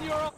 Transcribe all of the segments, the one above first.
your own.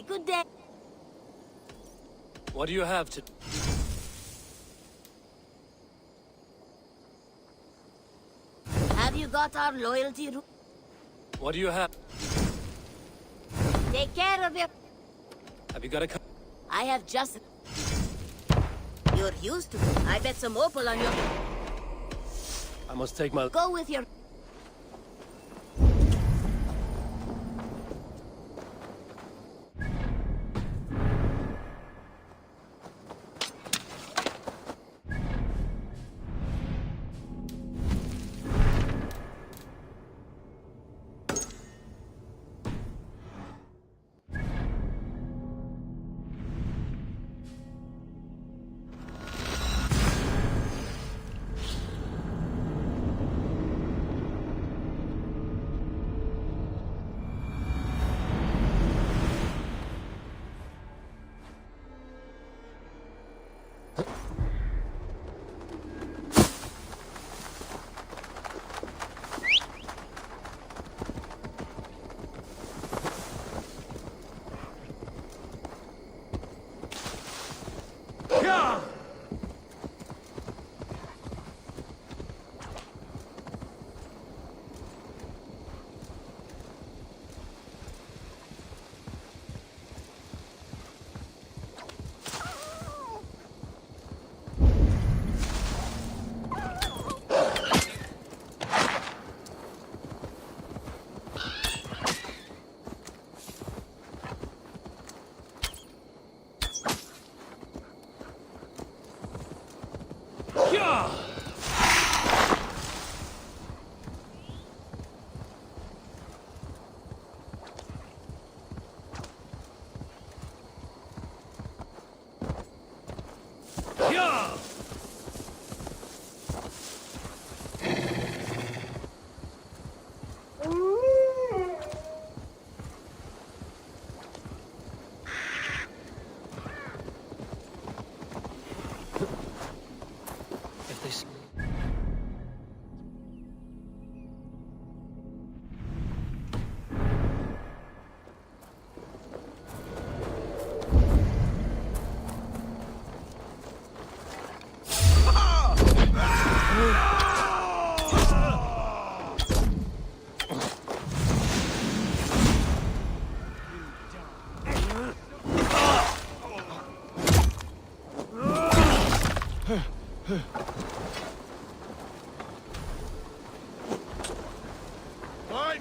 Good day. What do you have to... Have you got our loyalty room? What do you have? Take care of your... Have you got a... I have just... You're used to it. I bet some opal on your... I must take my... Go with your...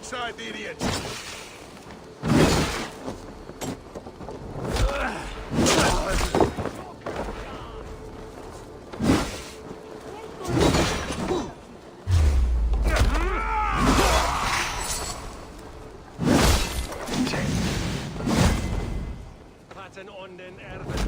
Blindside the idiot! Platten on den Erben.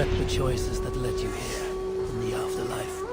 regret the choices that led you here in the afterlife.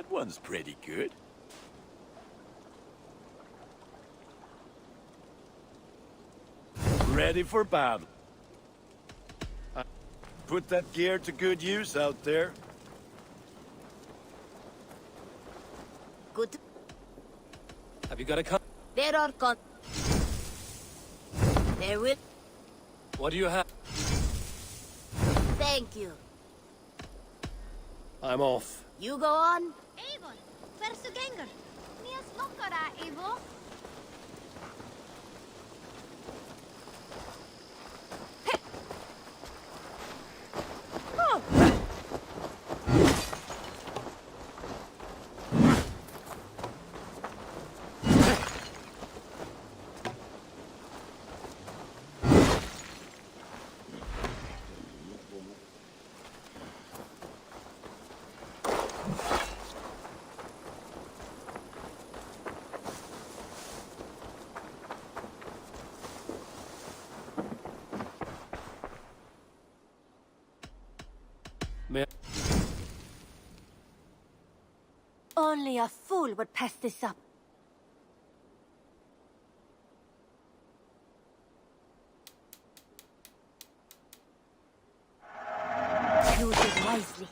That one's pretty good. Ready for battle. Put that gear to good use out there. Good. Have you got a cut? There are There will... What do you have? Thank you. I'm off. You go on. Avon, versuganger. Nias lokara, Evo. Only a fool would pass this up. Use it wisely.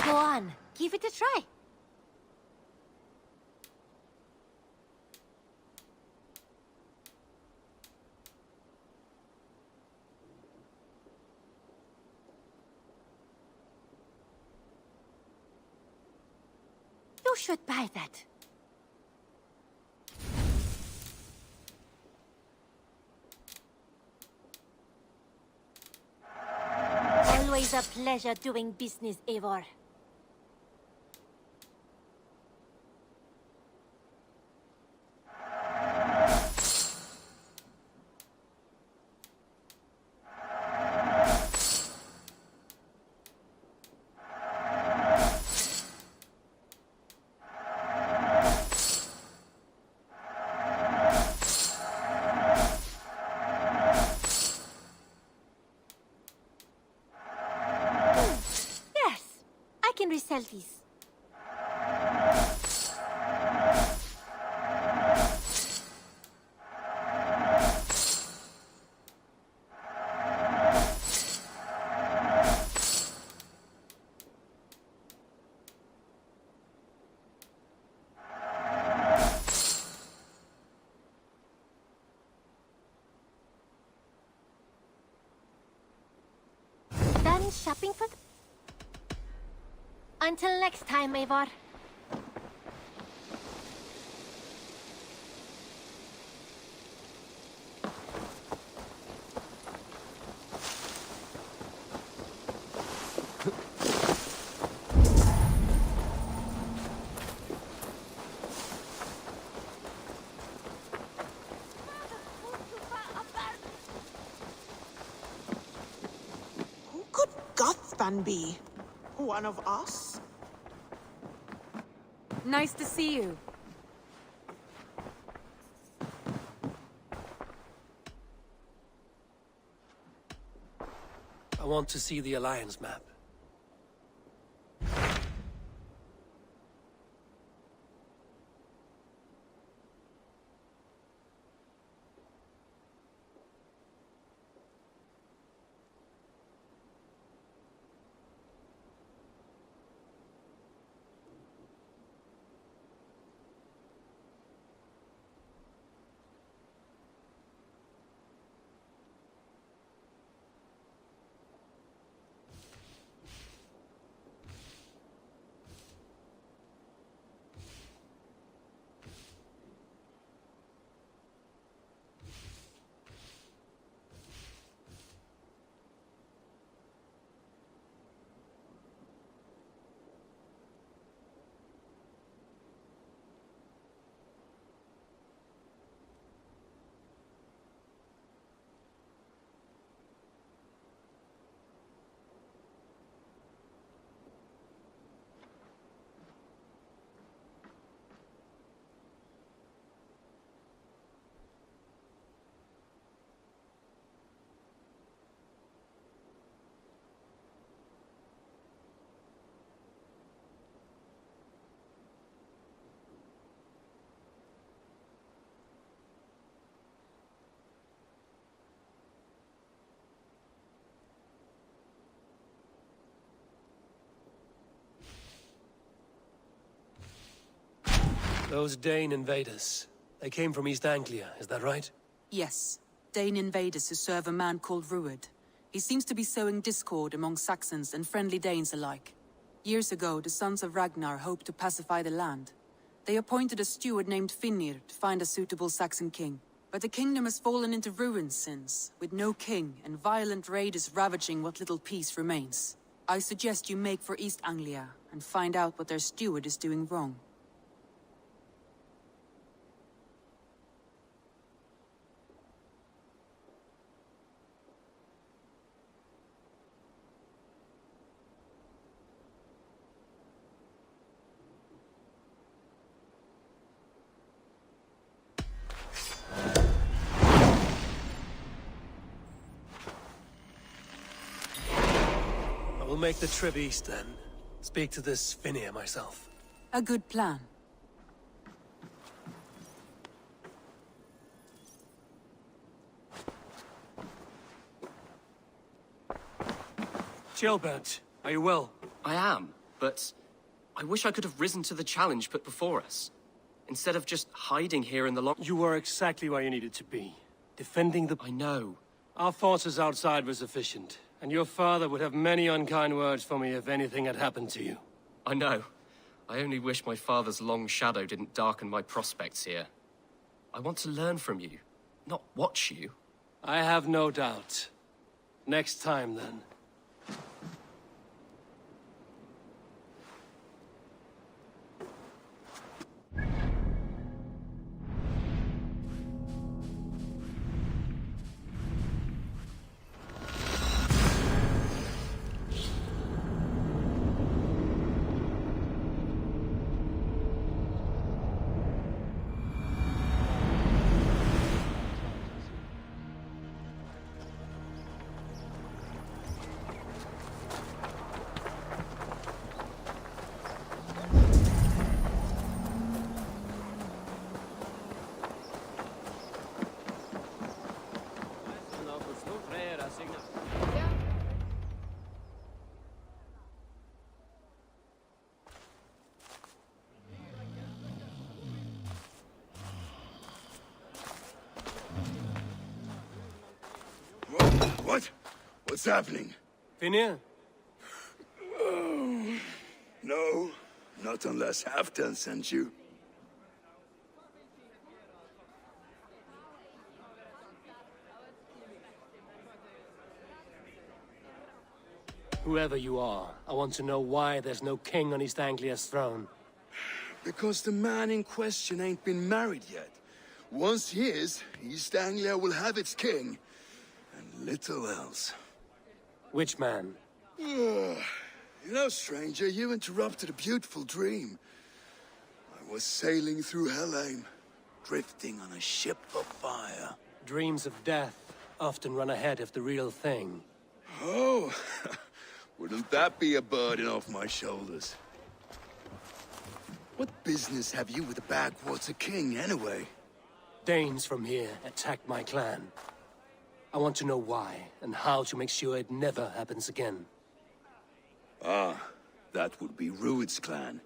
Go on, give it a try. You should buy that. Always a pleasure doing business, Eivor. I can resell these. Done shopping for until next time, Eivor. Who could Gothban be? One of us? Nice to see you. I want to see the Alliance map. Those Dane invaders. They came from East Anglia, is that right? Yes. Dane invaders who serve a man called Ruud. He seems to be sowing discord among Saxons and friendly Danes alike. Years ago, the sons of Ragnar hoped to pacify the land. They appointed a steward named Finnir to find a suitable Saxon king. But the kingdom has fallen into ruins since, with no king and violent raiders ravaging what little peace remains. I suggest you make for East Anglia and find out what their steward is doing wrong. We'll make the trip east then. Speak to this Finnir myself. A good plan. Gilbert, are you well? I am, but I wish I could have risen to the challenge put before us. Instead of just hiding here in the long... You were exactly where you needed to be. Defending the... I know. Our forces outside were sufficient, and your father would have many unkind words for me if anything had happened to you. I know. I only wish my father's long shadow didn't darken my prospects here. I want to learn from you, not watch you. I have no doubt. Next time, then. What? What's happening? Finnir? Oh, no, not unless Halfdan sent you. Whoever you are, I want to know why there's no king on East Anglia's throne. Because the man in question ain't been married yet. Once he is, East Anglia will have its king. And little else. Which man? You know, stranger, you interrupted a beautiful dream. I was sailing through Helheim, drifting on a ship of fire. Dreams of death often run ahead of the real thing. Oh, wouldn't that be a burden off my shoulders? What business have you with the backwater king, anyway? Danes from here attacked my clan. I want to know why, and how to make sure it never happens again. Ah, that would be Ruud's clan.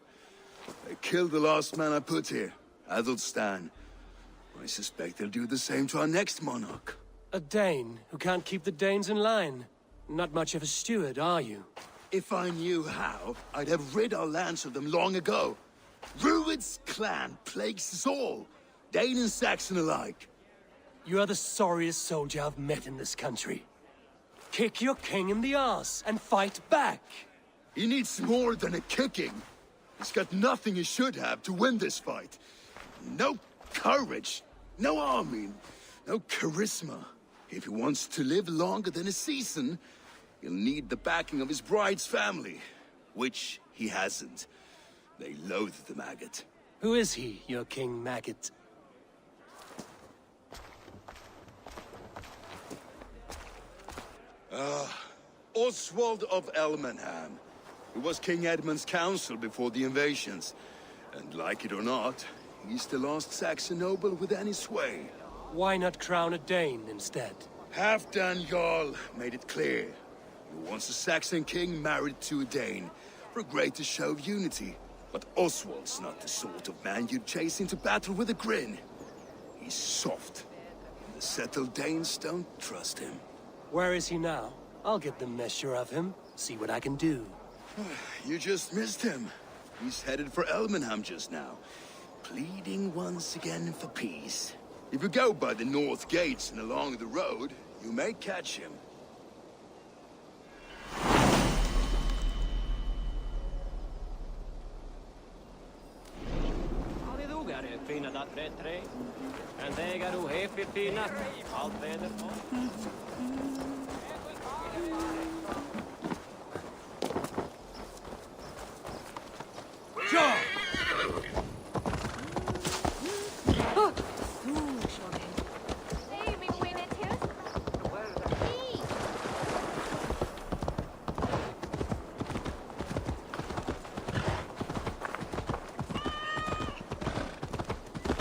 They killed the last man I put here, Adelstan. I suspect they'll do the same to our next monarch. A Dane who can't keep the Danes in line. Not much of a steward, are you? If I knew how, I'd have rid our lands of them long ago. Ruud's clan plagues us all, Dane and Saxon alike. You are the sorriest soldier I've met in this country. Kick your king in the arse and fight back! He needs more than a kicking. He's got nothing he should have to win this fight. No courage, no army, no charisma. If he wants to live longer than a season, he'll need the backing of his bride's family, which he hasn't. They loathe the maggot. Who is he, your King Maggot? Oswald of Elmenham. He was King Edmund's counsel before the invasions. And like it or not, he's the last Saxon noble with any sway. Why not crown a Dane instead? Halfdan Jarl made it clear. He wants a Saxon king married to a Dane, for a greater show of unity. But Oswald's not the sort of man you'd chase into battle with a grin. He's soft. The settled Danes don't trust him. Where is he now? I'll get the measure of him, see what I can do. You just missed him. He's headed for Elmenham just now, pleading once again for peace. If you go by the north gates and along the road, you may catch him.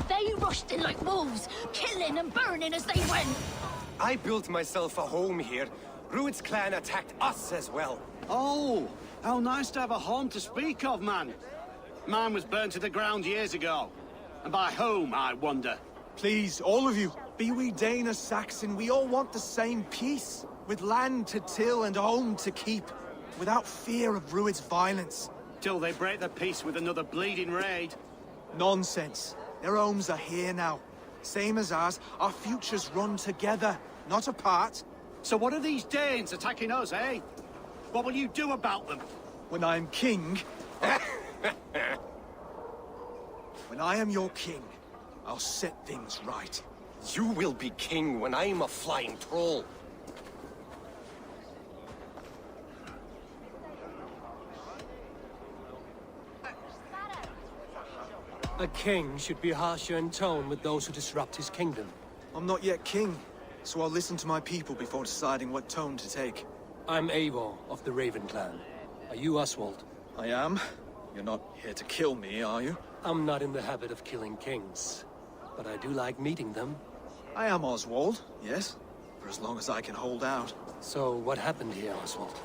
They rushed in like wolves, killing and burning as they went. I built myself a home here. Rued's clan attacked us as well. Oh, how nice to have a home to speak of, man. Mine was burnt to the ground years ago. And by home, I wonder. Please, all of you, be we Dane or Saxon, we all want the same peace. With land to till and home to keep. Without fear of Rued's violence. Till they break the peace with another bleeding raid. Nonsense. Their homes are here now. Same as ours, our futures run together, not apart. So what are these Danes attacking us, eh? What will you do about them? When I am king... When I am your king, I'll set things right. You will be king when I'm a flying troll. A king should be harsher in tone with those who disrupt his kingdom. I'm not yet king, so I'll listen to my people before deciding what tone to take. I'm Eivor of the Raven clan. Are you Oswald? I am. You're not here to kill me, are you? I'm not in the habit of killing kings, but I do like meeting them. I am Oswald, yes, for as long as I can hold out. So what happened here, Oswald?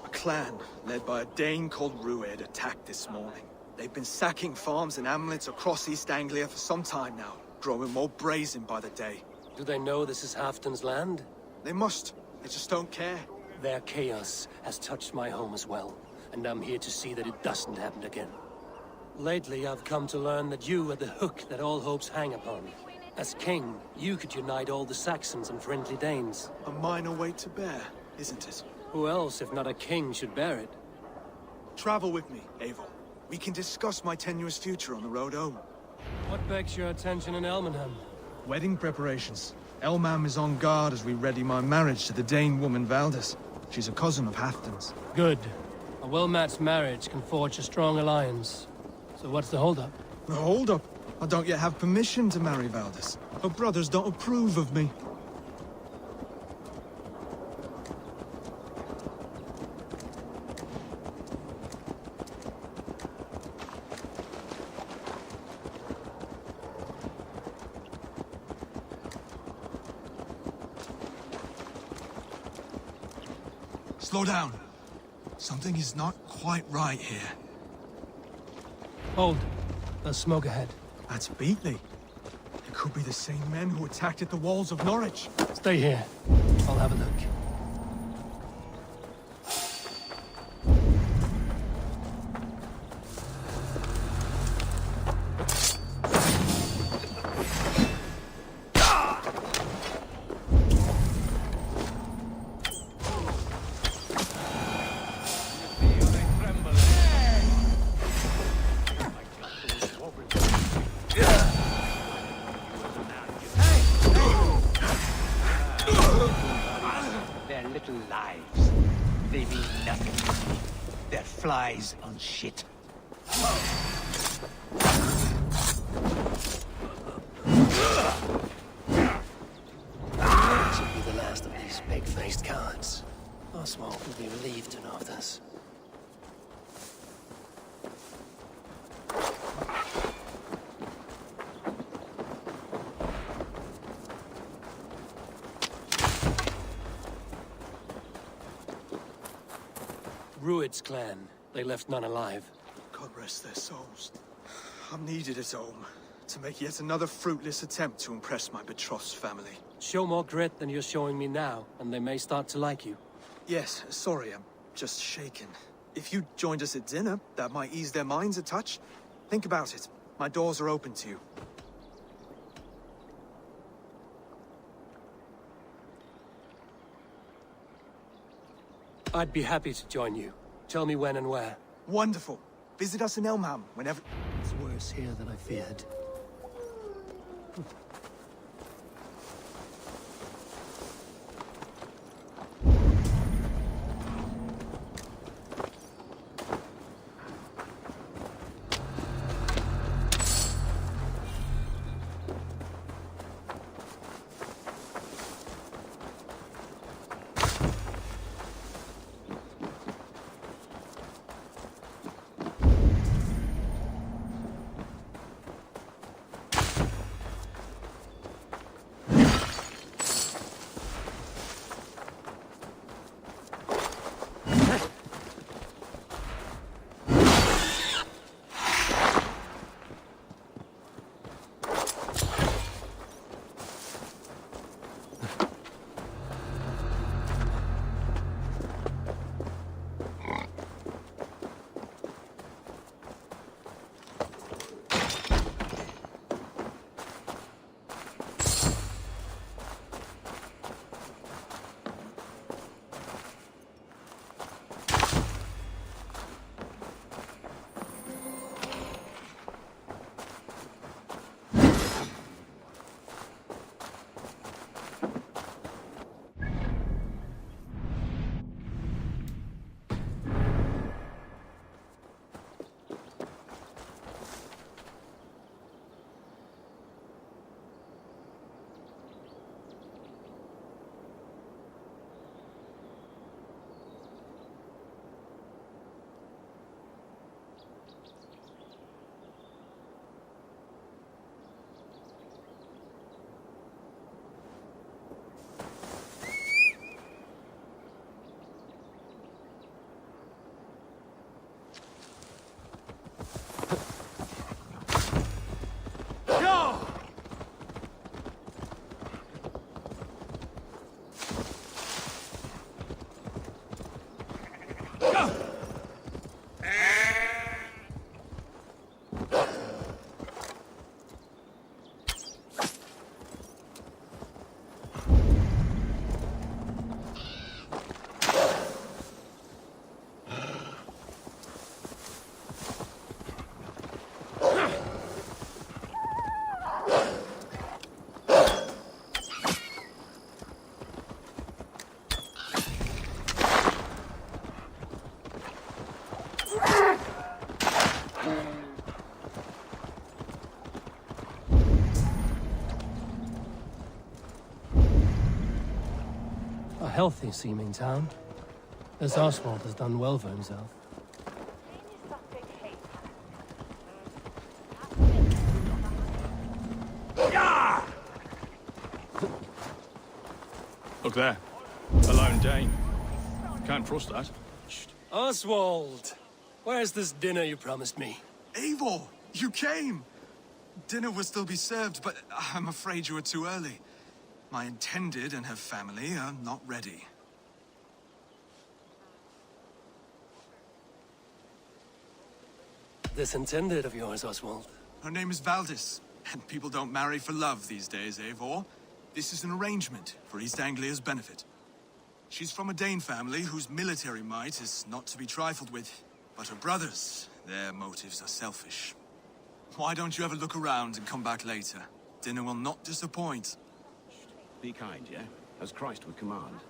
A clan, led by a Dane called Rued, attacked this morning. They've been sacking farms and hamlets across East Anglia for some time now, growing more brazen by the day. Do they know this is Halfton's land? They must. They just don't care. Their chaos has touched my home as well, and I'm here to see that it doesn't happen again. Lately, I've come to learn that you are the hook that all hopes hang upon. As king, you could unite all the Saxons and friendly Danes. A minor weight to bear, isn't it? Who else, if not a king, should bear it? Travel with me, Eivor. We can discuss my tenuous future on the road home. What begs your attention in Elmenham? Wedding preparations. Elmam is on guard as we ready my marriage to the Dane woman Valdis. She's a cousin of Halfton's. Good. A well-matched marriage can forge a strong alliance. So what's the holdup? The holdup? I don't yet have permission to marry Valdis. Her brothers don't approve of me. Slow down. Something is not quite right here. Hold. There's smoke ahead. That's Beatley. It could be the same men who attacked at the walls of Norwich. Stay here. I'll have a look. Lives. They mean nothing. They're flies on shit. This will be the last of these big-faced cowards. Oswald will be relieved to know of this. Rued's clan. They left none alive. God rest their souls. I'm needed at home to make yet another fruitless attempt to impress my betrothed's family. Show more grit than you're showing me now, and they may start to like you. Yes, sorry, I'm just shaken. If you joined us at dinner, that might ease their minds a touch. Think about it. My doors are open to you. I'd be happy to join you. Tell me when and where. Wonderful. Visit us in Elmham whenever... It's worse here than I feared. A healthy-seeming town. This Oswald has done well for himself. Look there. A lone Dane. Can't trust that. Oswald! Where's this dinner you promised me? Eivor, you came! Dinner will still be served, but I'm afraid you were too early. My intended and her family are not ready. This intended of yours, Oswald. Her name is Valdis, and people don't marry for love these days, Eivor. This is an arrangement for East Anglia's benefit. She's from a Dane family whose military might is not to be trifled with. But her brothers, their motives are selfish. Why don't you have a look around and come back later? Dinner will not disappoint. Be kind, yeah? As Christ would command.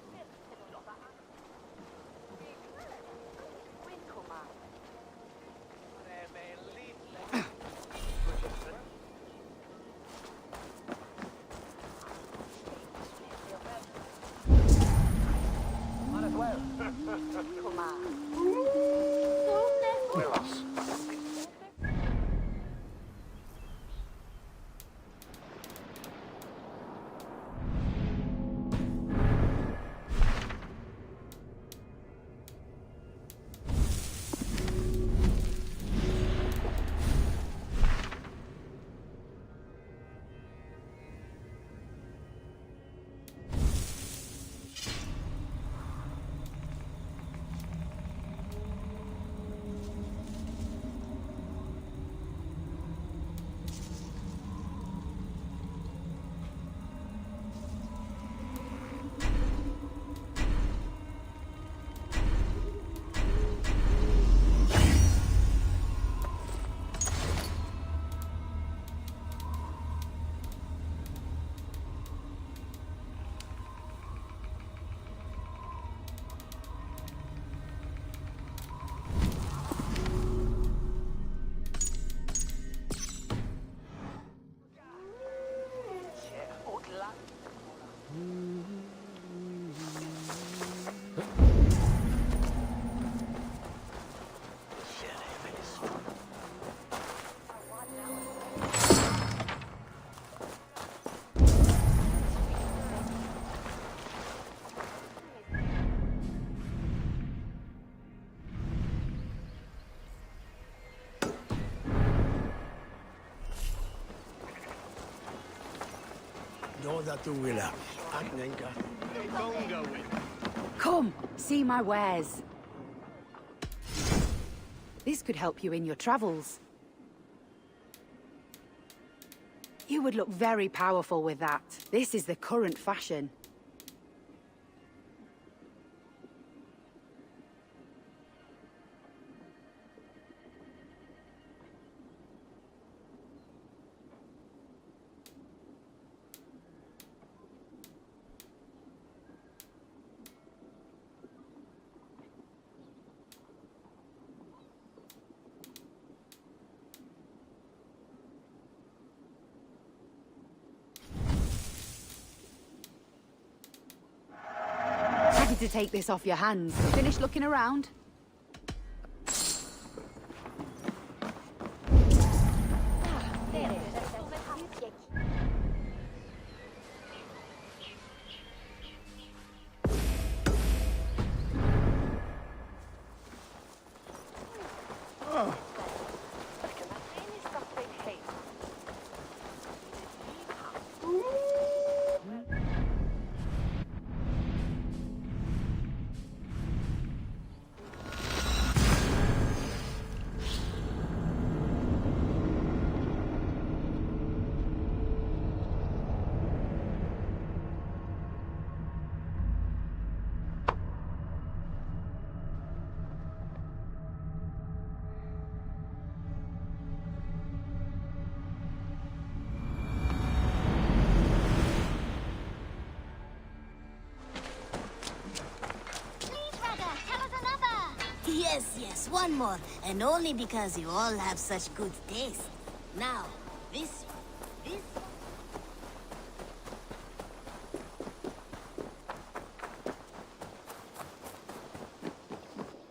Come, see my wares. This could help you in your travels. You would look very powerful with that. This is the current fashion. To take this off your hands. Finish looking around? Yes, one more. And only because you all have such good taste. Now, this.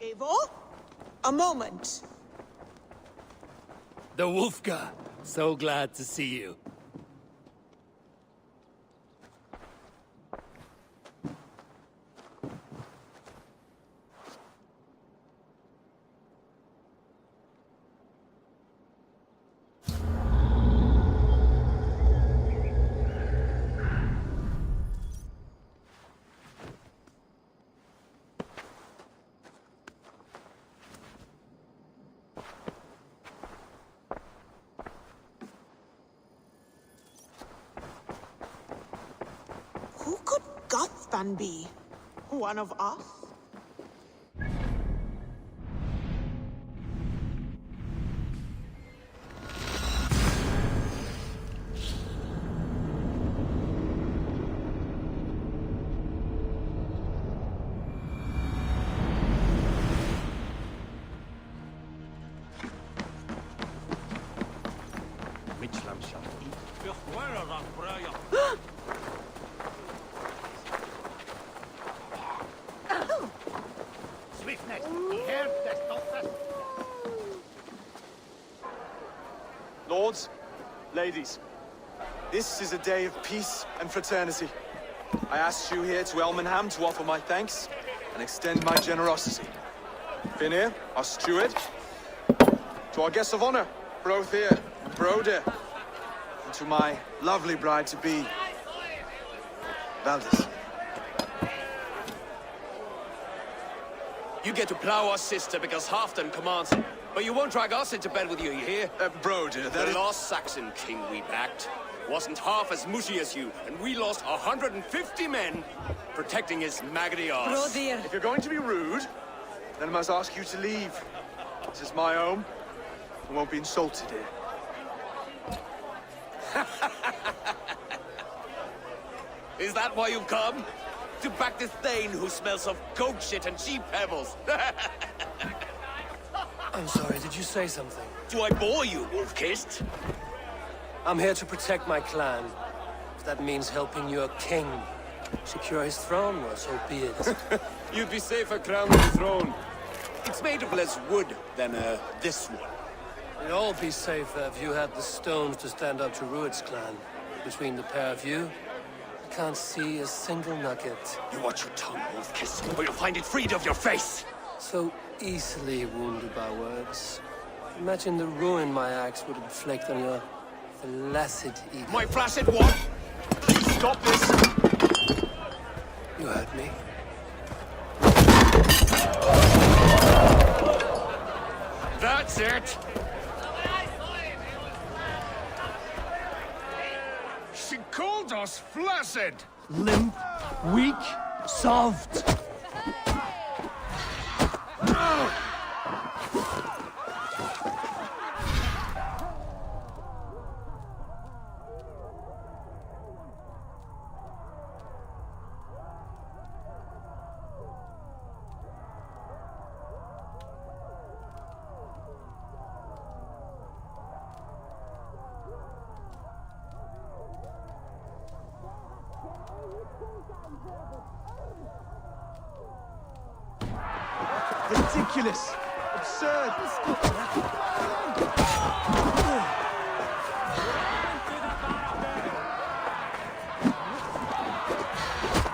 Eivor? A moment. The Wolfgar. So glad to see you. Who could Gothban be? One of us? Lords, ladies, this is a day of peace and fraternity. I asked you here to Elmenham to offer my thanks and extend my generosity. Finir, our steward, to our guests of honor, Brothir and Brodir, and to my lovely bride-to-be, Valdis. You get to plow our sister because Halfdan commands it. But you won't drag us into bed with you hear? Brodir, the last Saxon king we backed wasn't half as mushy as you, and we lost 150 men protecting his maggoty arse. Brodir. If you're going to be rude, then I must ask you to leave. This is my home. I won't be insulted here. Is that why you've come? To back this Thane who smells of goat shit and sheep pebbles? I'm sorry, did you say something? Do I bore you, wolf-kissed? I'm here to protect my clan. If that means helping your king secure his throne, well, so be it. You'd be safer crowned the throne. It's made of less wood than, this one. We'd all be safer if you had the stones to stand up to Rued's clan. Between the pair of you, I can't see a single nugget. You watch your tongue, wolf-kissed, or you'll find it freed of your face! So easily wounded by words. Imagine the ruin my axe would inflict on your flaccid ego. My flaccid what? stop this! You heard me. That's it! She called us flaccid! Limp, weak, soft. Ridiculous! Absurd!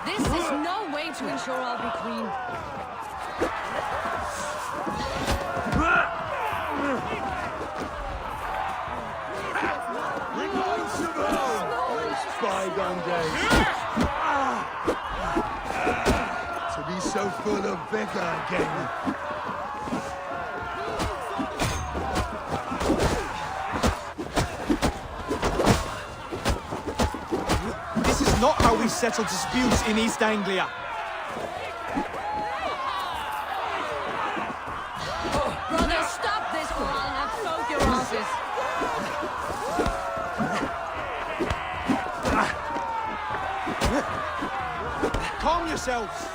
This is no way to ensure I'll be queen. Reminds of those bygone days. To be so full of vigor again. This is not how we settle disputes in East Anglia. Brother, stop this or I'll have float your asses. Calm yourselves.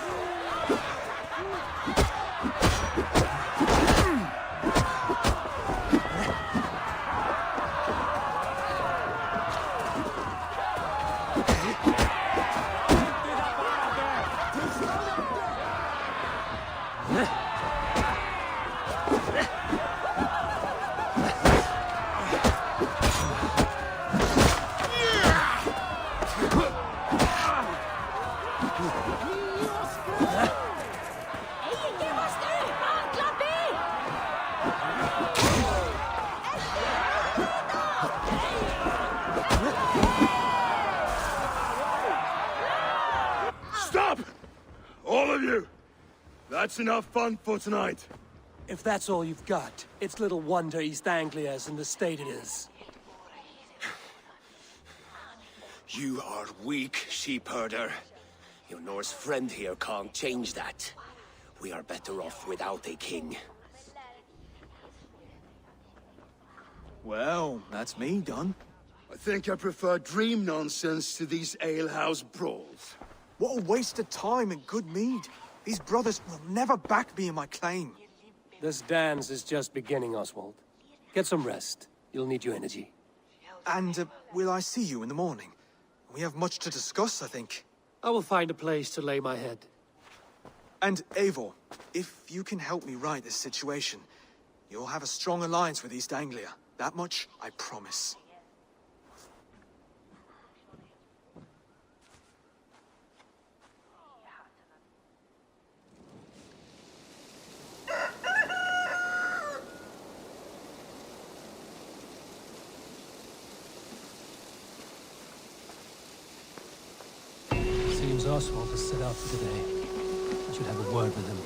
Stop! All of you! That's enough fun for tonight. If that's all you've got, it's little wonder East Anglia is in the state it is. You are weak, sheep herder. Your Norse friend here can't change that. We are better off without a king. Well, that's me done. I think I prefer dream nonsense to these alehouse brawls. What a waste of time and good mead. These brothers will never back me in my claim. This dance is just beginning, Oswald. Get some rest. You'll need your energy. And will I see you in the morning? We have much to discuss, I think. I will find a place to lay my head. And Eivor, if you can help me right this situation, you'll have a strong alliance with East Anglia. That much, I promise. Seems Oswald has set out for today. I should have a word with him.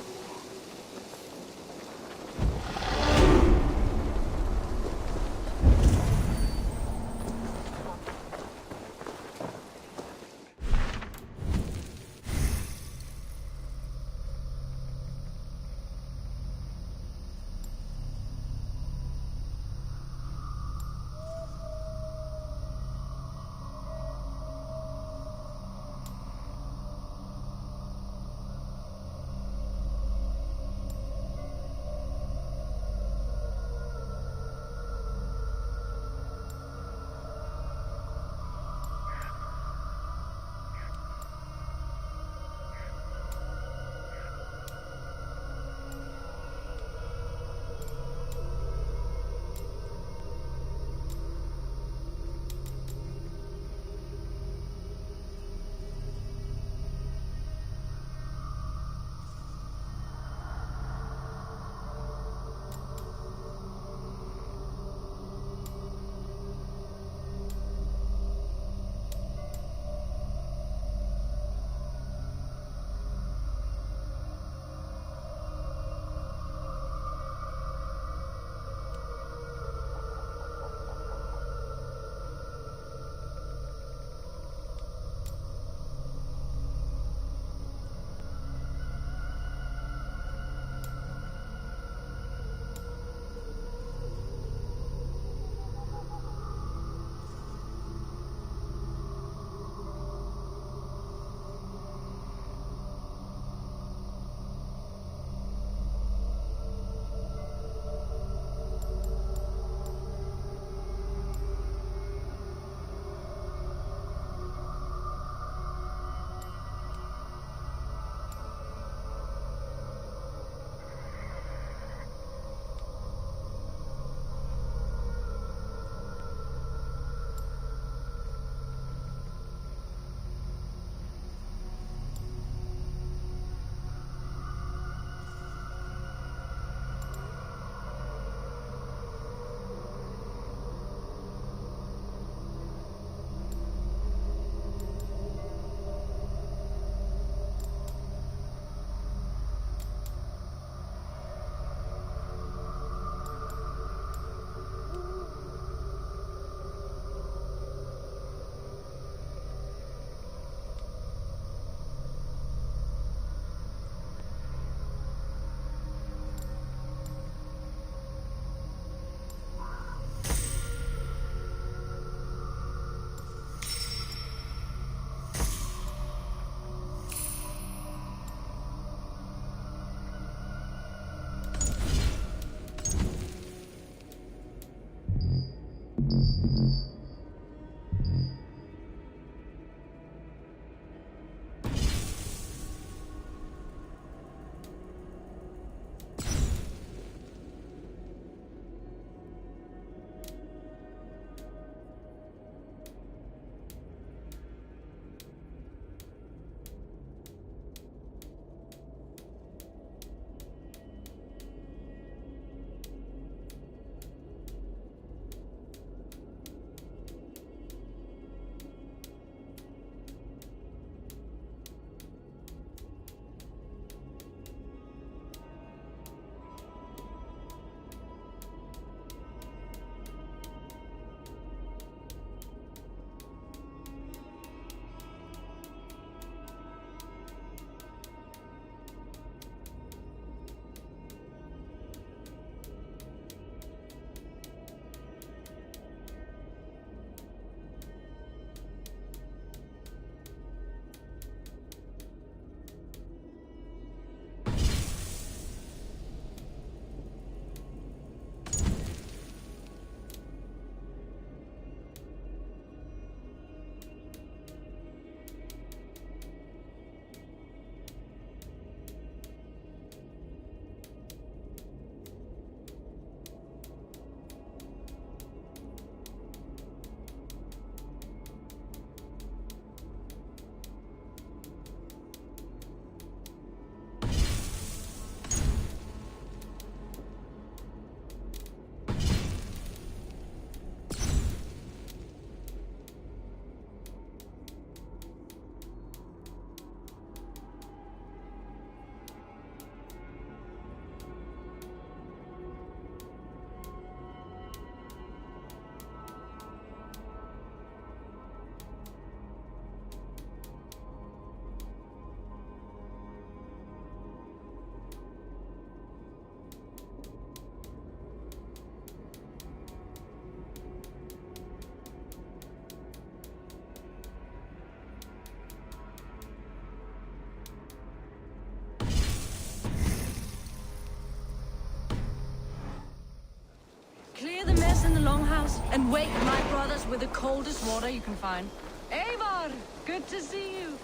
us in the longhouse and wake my brothers with the coldest water you can find. Eivor, good to see you.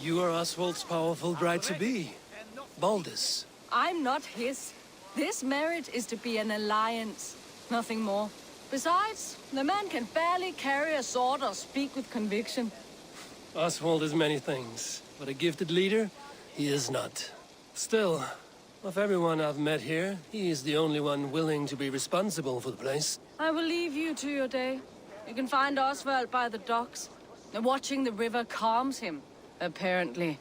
You are Oswald's powerful bride-to-be, Baldus. I'm not his. This marriage is to be an alliance, nothing more. Besides, the man can barely carry a sword or speak with conviction. Oswald is many things, but a gifted leader, he is not. Still, of everyone I've met here, he is the only one willing to be responsible for the place. I will leave you to your day. You can find Oswald by the docks. Watching the river calms him, apparently.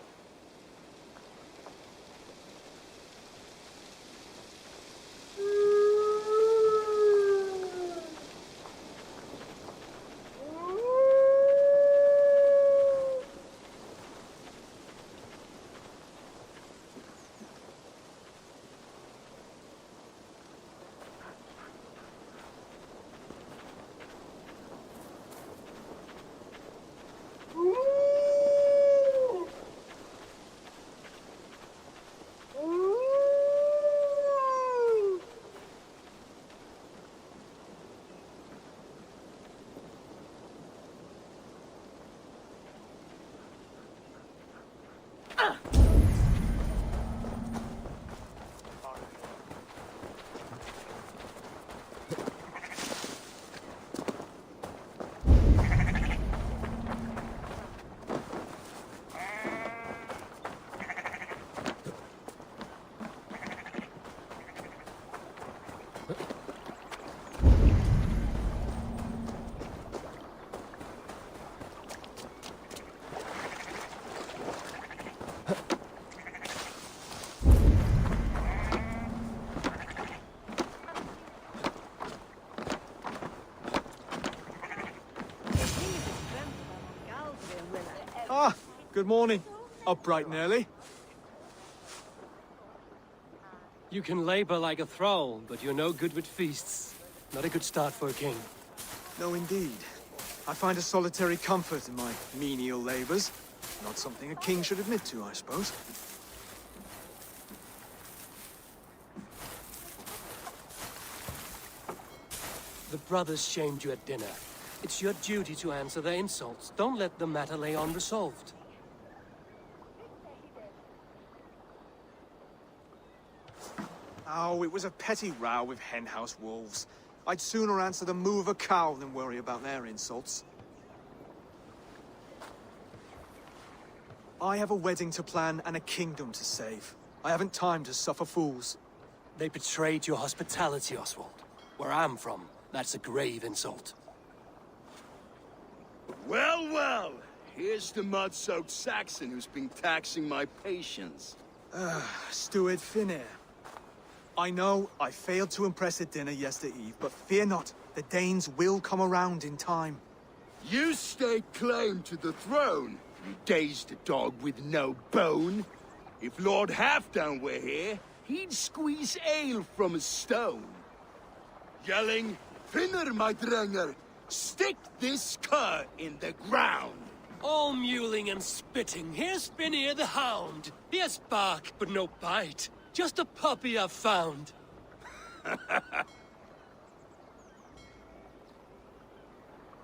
Ah, good morning. Up bright and early. You can labor like a thrall, but you're no good with feasts. Not a good start for a king. No, indeed. I find a solitary comfort in my menial labors. Not something a king should admit to, I suppose. The brothers shamed you at dinner. It's your duty to answer their insults. Don't let the matter lay unresolved. Oh, it was a petty row with henhouse wolves. I'd sooner answer the moo of a cow than worry about their insults. I have a wedding to plan and a kingdom to save. I haven't time to suffer fools. They betrayed your hospitality, Oswald. Where I'm from, that's a grave insult. Well, well. Here's the mud-soaked Saxon who's been taxing my patience. Steward Finnair. I know I failed to impress at dinner yesterday eve, but fear not, the Danes will come around in time. You stake claim to the throne, you dazed dog with no bone. If Lord Halfdown were here, he'd squeeze ale from a stone. Yelling, Finner, my drenger, stick this cur in the ground. All mewling and spitting. Here's Finnear the hound. He has bark, but no bite. Just a puppy I've found.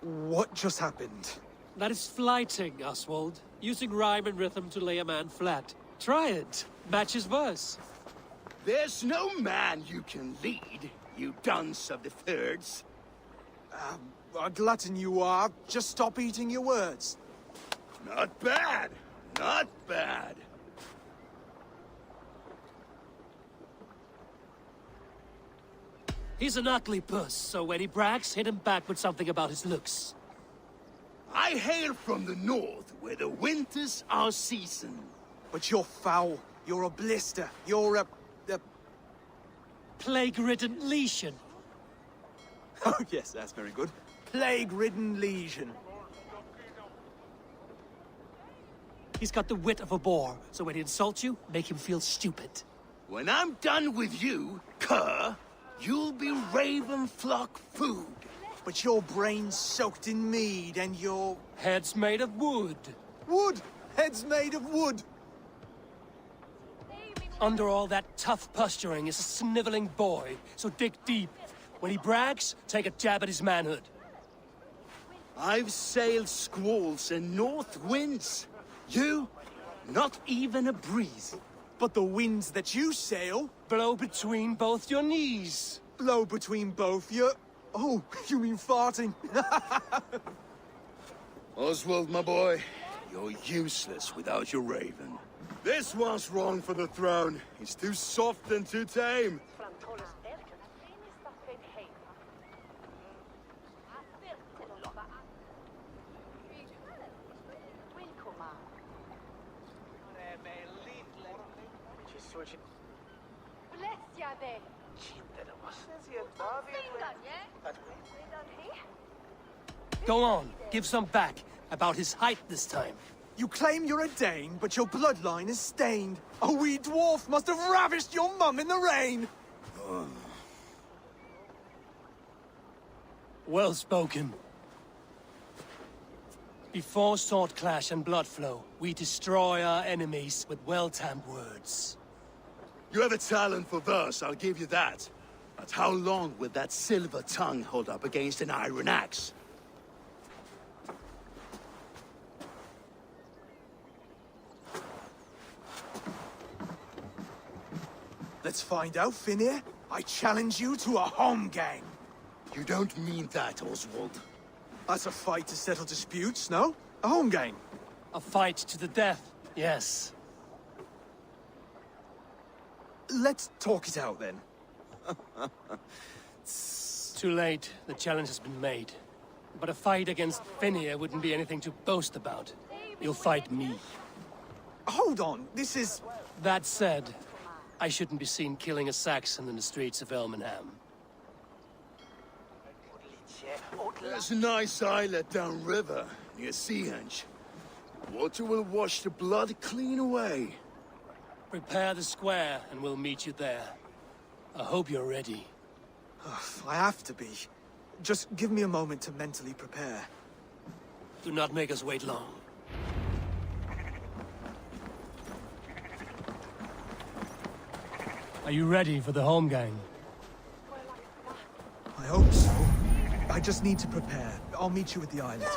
What just happened? That is flighting, Oswald. Using rhyme and rhythm to lay a man flat. Try it. Match his verse. There's no man you can lead, you dunce of the thirds. A glutton you are. Just stop eating your words. Not bad. Not bad. He's an ugly puss, so when he brags, hit him back with something about his looks. I hail from the north, where the winters are seasoned. But you're foul. You're a blister. You're a... Plague-ridden lesion. Oh, yes, that's very good. Plague-ridden lesion. He's got the wit of a boar, so when he insults you, make him feel stupid. When I'm done with you, cur, you'll be raven flock food. But your brain's soaked in mead and your... Head's made of wood. Wood! Head's made of wood! Under all that tough posturing is a sniveling boy, so dig deep. When he brags, take a jab at his manhood. I've sailed squalls and north winds. You, not even a breeze. But the winds that you sail... Blow between both your knees. Blow between both your... Oh, you mean farting? Oswald, my boy, you're useless without your raven. This one's wrong for the throne. He's too soft and too tame. Go on, give some back. About his height this time. You claim you're a Dane, but your bloodline is stained. A wee dwarf must have ravished your mum in the rain! Well spoken. Before sword clash and blood flow, we destroy our enemies with well-timed words. You have a talent for verse, I'll give you that. But how long will that silver tongue hold up against an iron axe? Let's find out, Finir. I challenge you to a home gang. You don't mean that, Oswald. That's a fight to settle disputes, no? A home gang. A fight to the death, yes. Let's talk it out, then. Too late. The challenge has been made. But a fight against Finir wouldn't be anything to boast about. You'll fight me. Hold on, this is... That said, I shouldn't be seen killing a Saxon in the streets of Elmenham. There's a nice islet downriver, near Seahenge. Water will wash the blood clean away. Prepare the square, and we'll meet you there. I hope you're ready. I have to be. Just give me a moment to mentally prepare. Do not make us wait long. Are you ready for the home gang? I hope so. I just need to prepare. I'll meet you at the islet.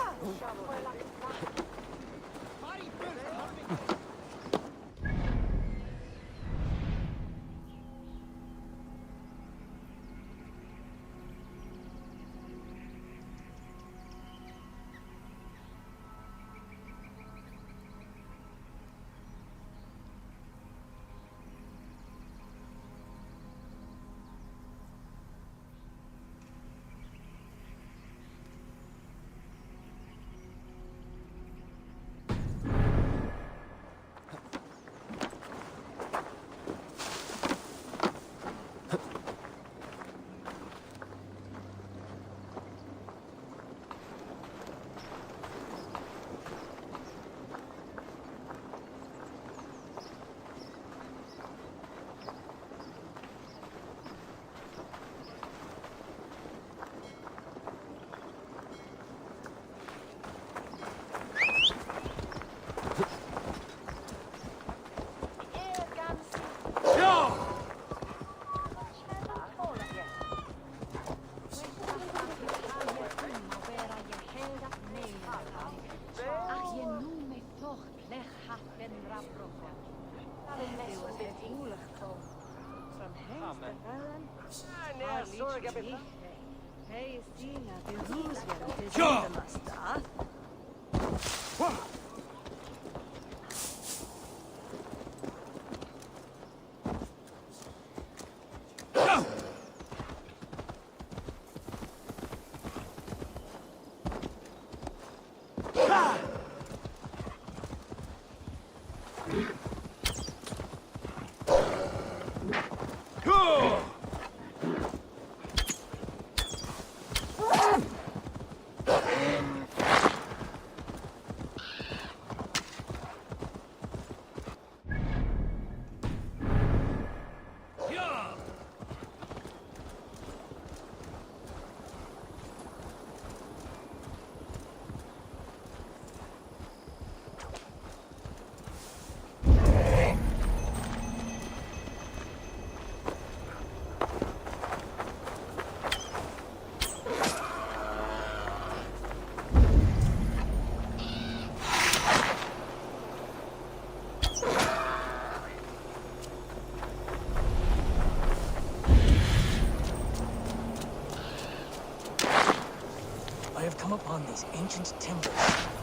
these ancient timbers,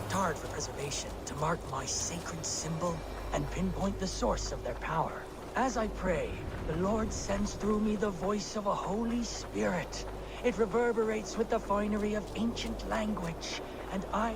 tarred for preservation, to mark my sacred symbol and pinpoint the source of their power. As I pray, the Lord sends through me the voice of a Holy Spirit. It reverberates with the finery of ancient language, and I...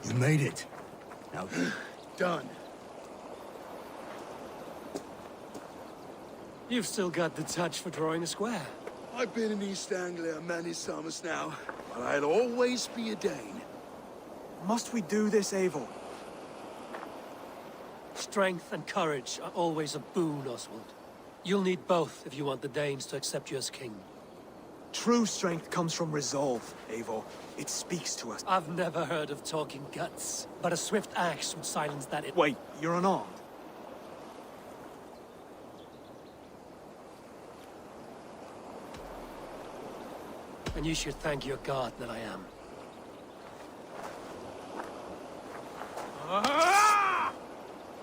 You made it. Now, done. You've still got the touch for drawing a square. I've been in East Anglia many summers now, but I'll always be a Dane. Must we do this, Eivor? Strength and courage are always a boon, Oswald. You'll need both if you want the Danes to accept you as king. True strength comes from resolve, Eivor. It speaks to us. I've never heard of talking guts, but a swift axe would silence that. Wait, you're unarmed? And you should thank your god that I am.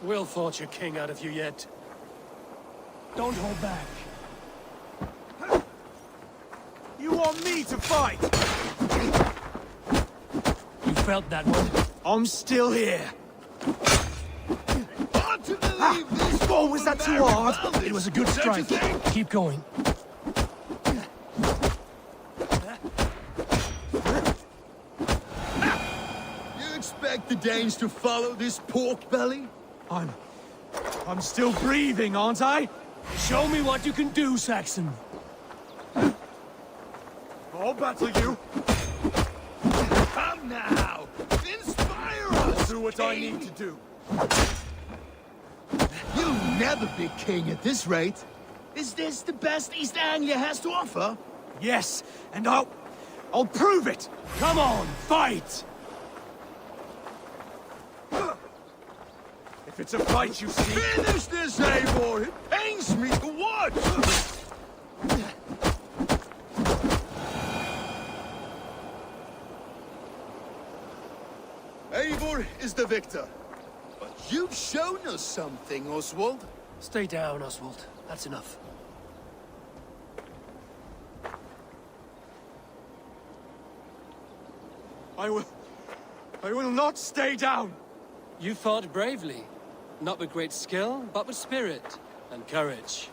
We'll forge your king out of you yet. Don't hold back. You want me to fight? You felt that one. I'm still here. Hard to believe this. Oh, was that too hard? It was a good strike. Keep going. You expect the Danes to follow this pork belly? I'm still breathing, aren't I? Show me what you can do, Saxon. I'll battle you. Come now! Inspire us! Do what I need to do. You'll never be king at this rate. Is this the best East Anglia has to offer? Yes, and I'll prove it! Come on, fight! If it's a fight you see... Finish this, Eivor! It pains me to watch! Eivor is the victor. But you've shown us something, Oswald. Stay down, Oswald. That's enough. I will not stay down! You fought bravely. Not with great skill, but with spirit and courage.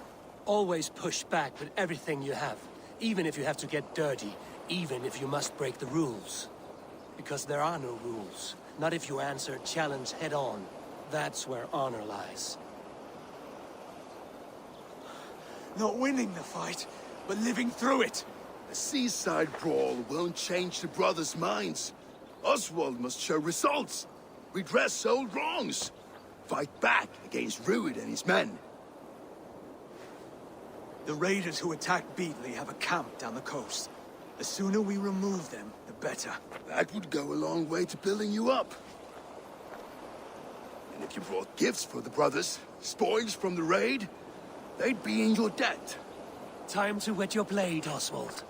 Always push back with everything you have. Even if you have to get dirty. Even if you must break the rules. Because there are no rules. Not if you answer a challenge head on. That's where honor lies. Not winning the fight, but living through it. A seaside brawl won't change the brothers' minds. Oswald must show results. Redress old wrongs. Fight back against Rued and his men. The raiders who attacked Beatley have a camp down the coast. The sooner we remove them, the better. That would go a long way to building you up. And if you brought gifts for the brothers, spoils from the raid, they'd be in your debt. Time to wet your blade, Oswald.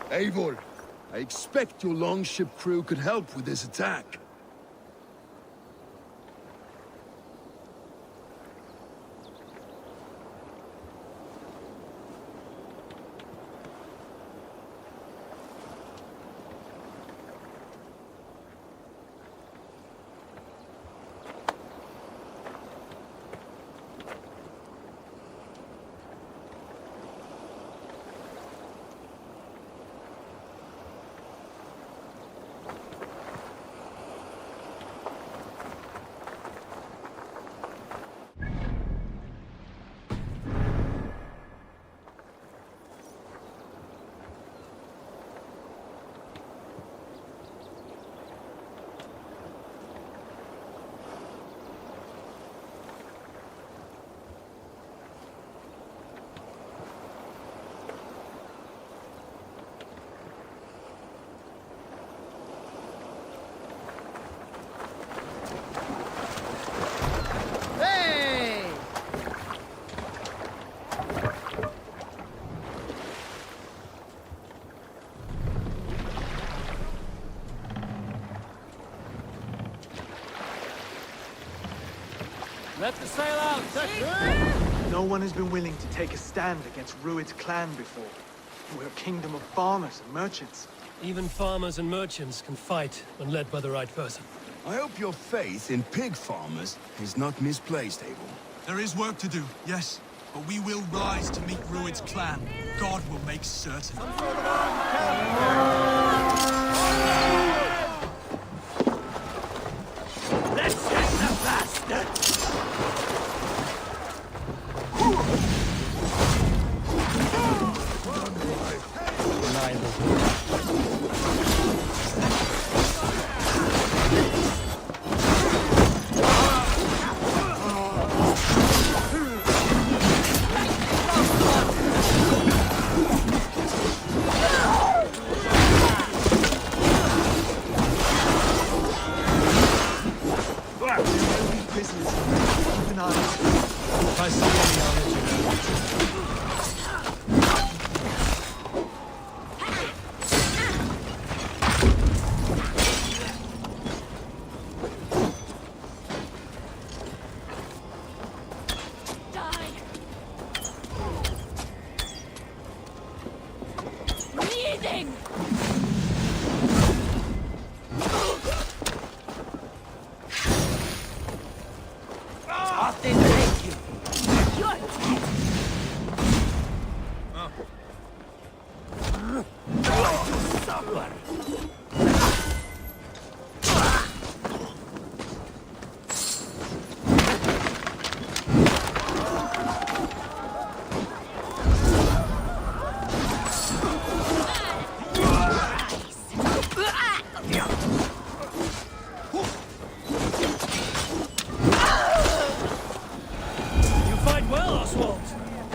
Eivor, I expect your longship crew could help with this attack. Let the sail out! No one has been willing to take a stand against Rued's clan before. We're a kingdom of farmers and merchants. Even farmers and merchants can fight when led by the right person. I hope your faith in pig farmers is not misplaced, Abel. There is work to do, yes. But we will rise to meet Rued's clan. God will make certain. Let's get the bastard!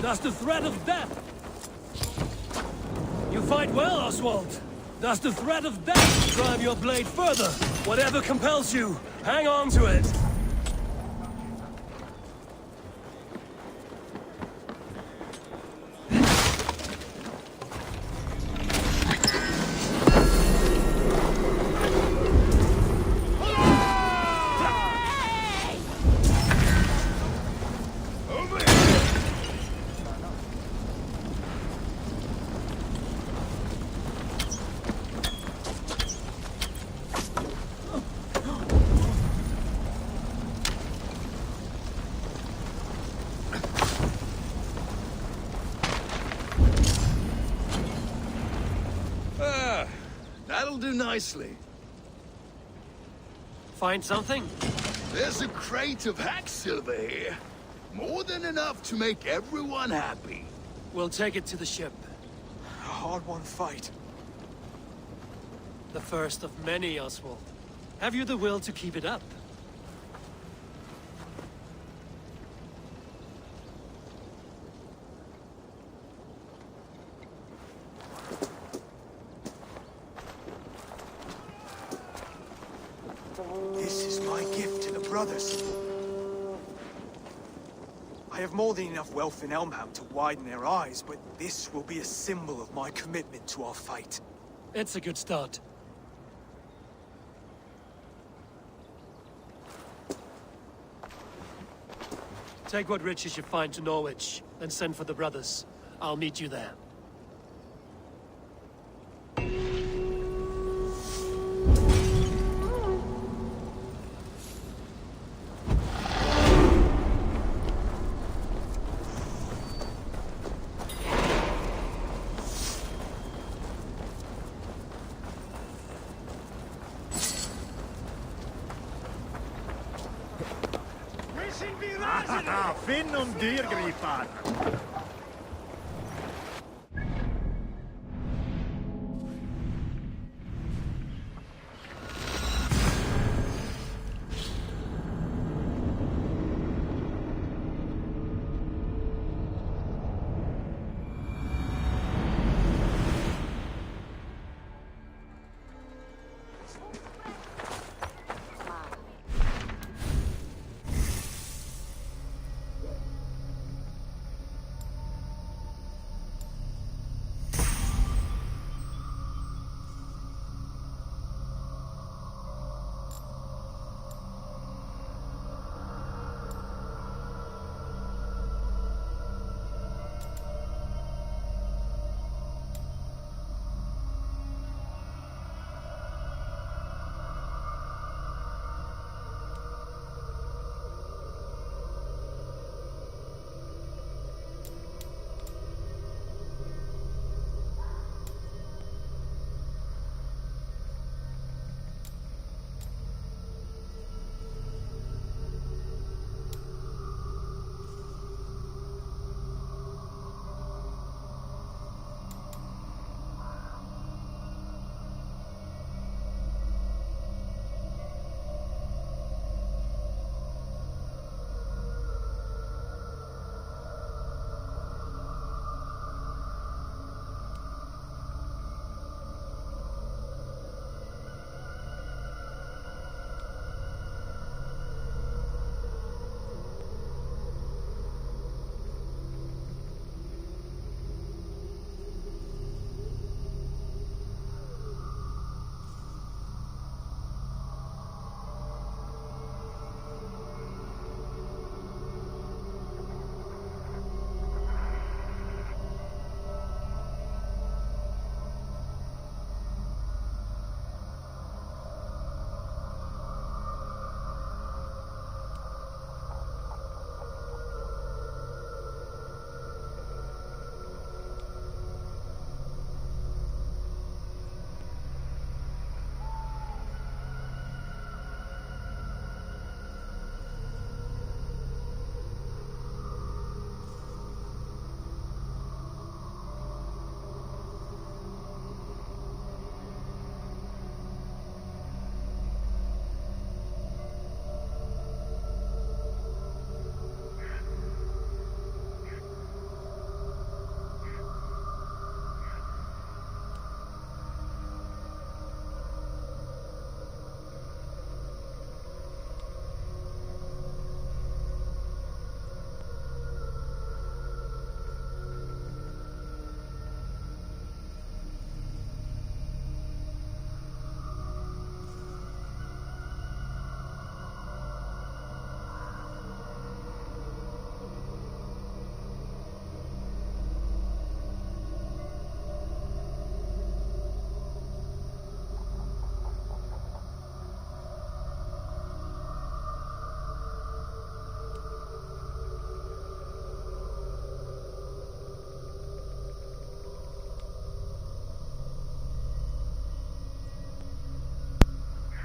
That's the threat of death! You fight well, Oswald! Does the threat of death drive your blade further? Whatever compels you, hang on to it! That'll do nicely. Find something? There's a crate of hack silver here. More than enough to make everyone happy. We'll take it to the ship. A hard-won fight. The first of many, Oswald. Have you the will to keep it up? This is my gift to the brothers. I have more than enough wealth in Elmham to widen their eyes, but this will be a symbol of my commitment to our fight. It's a good start. Take what riches you find to Norwich, then send for the brothers. I'll meet you there. Finn om dyrgripar!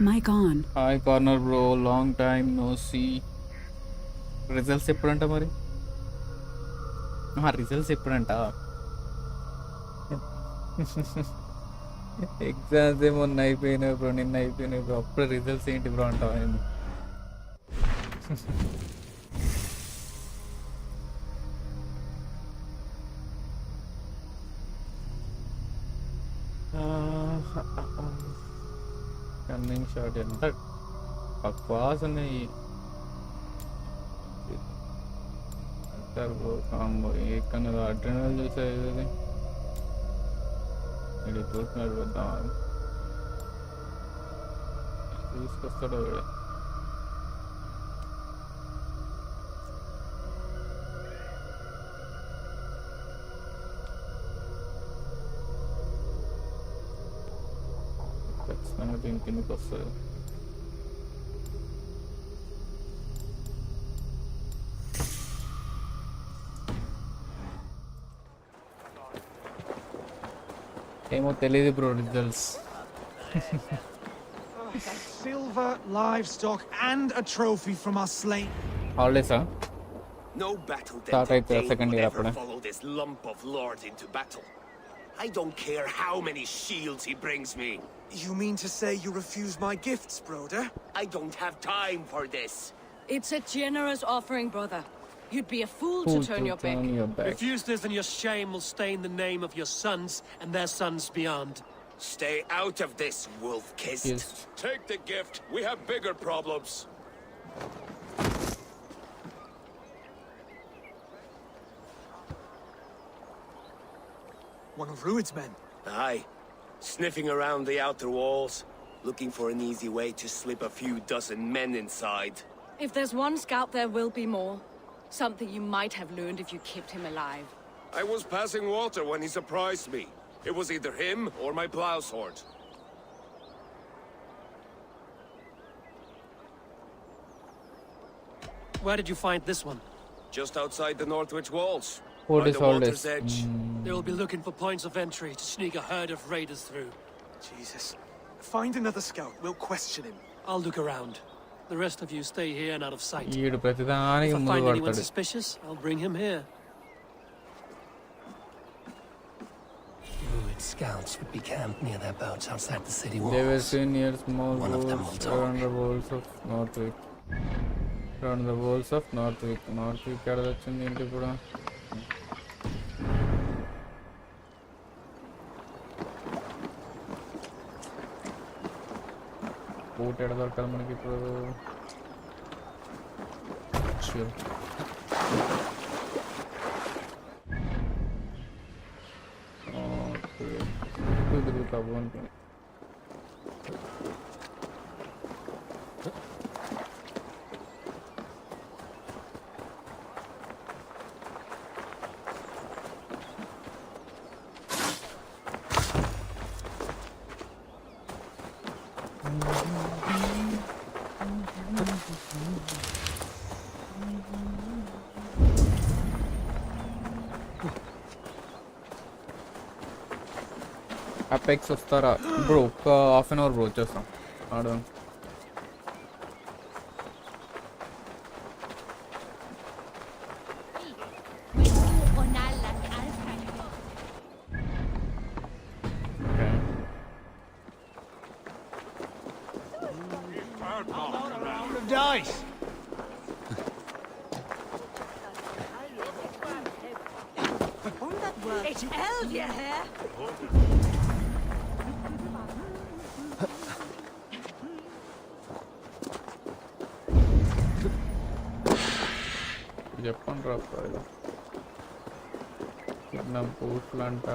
Mic on. Hi corner bro, long time no see. Results ఎప్పుడంట మరి? Results ఎప్పుడంట? Exams ఏమన్నా అయిపోయినాయి bro, నిన్న అయిపోయినాయి bro, అప్పుడు results ఏంటి bro అంటావా? Running shot ఎంత బక్వాస్ ఉన్నాయి. ఎక్కడ అడ్రినల్ చూసేది ఇది చూస్తున్నాడు వద్దాం తీసుకొస్తాడు. ఖచ్చితంగా దీని కిందకి వస్తుంది. ఏమో తెలియదు bro results. Silver, livestock, and a trophy from our slain. హాలిడేసా? No battle start అయితే సెకండ్ ఇయర్ అప్పుడే. follow this lump of lords into battle. I don't care how many shields he brings me. You mean to say you refuse my gifts, brother? I don't have time for this. It's a generous offering, brother. You'd be a fool to turn your back. Refuse this and your shame will stain the name of your sons and their sons beyond. Stay out of this, wolf-kissed. Yes. Take the gift. We have bigger problems. One of Rued's men. Aye. Sniffing around the outer walls, looking for an easy way to slip a few dozen men inside. If there's one scout, there will be more. Something you might have learned if you kept him alive. I was passing water when he surprised me. It was either him or my plow sword. Where did you find this one? Just outside the Northwich walls. What by is the all water's this? edge. They'll be looking for points of entry to sneak a herd of raiders through. Jesus. Find another scout. We'll question him. I'll look around. The rest of you stay here and out of sight. ఈడు If ప్రతిదానికి I ముందు find anyone పడతాడు. suspicious, I'll bring him here. Ruined scouts would be camped near their boats outside the city walls. They were seen near small One of them will walls talk. around the walls of Northwick. Around the walls of Northwick. Northwick ఎక్కడ వచ్చింది ఏంటి ఇప్పుడు? Boat ఎక్కడ దొరకాలి మనకి ఇప్పుడు? తిరుగుతావు అనుకుని apex వస్తారా బ్రో? ఒక హాఫ్ అన్ అవర్ బ్రో వచ్చేస్తాం ఆడదాం. Round of dice. It's held, you hear? చెప్పండి రా చిన్న బూట్లు అంట.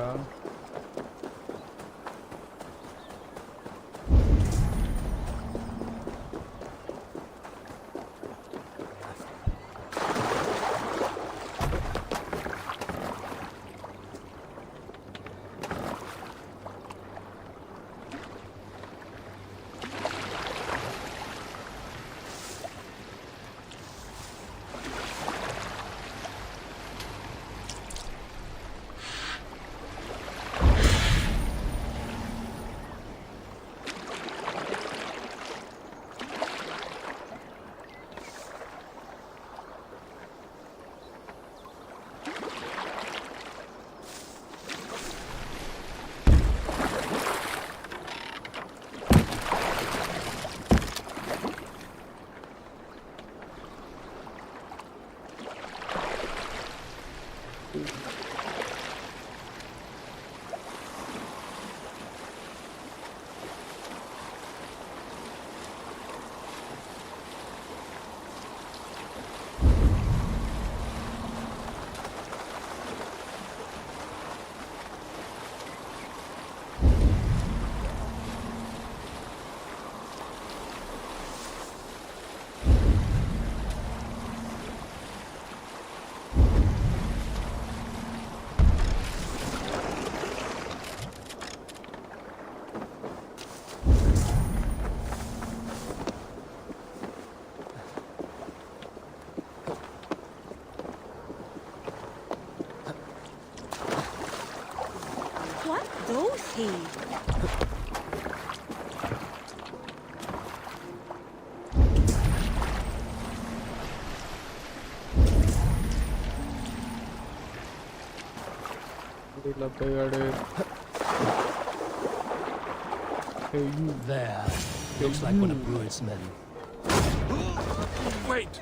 What does he? There. Looks like one of Rued's men. Wait.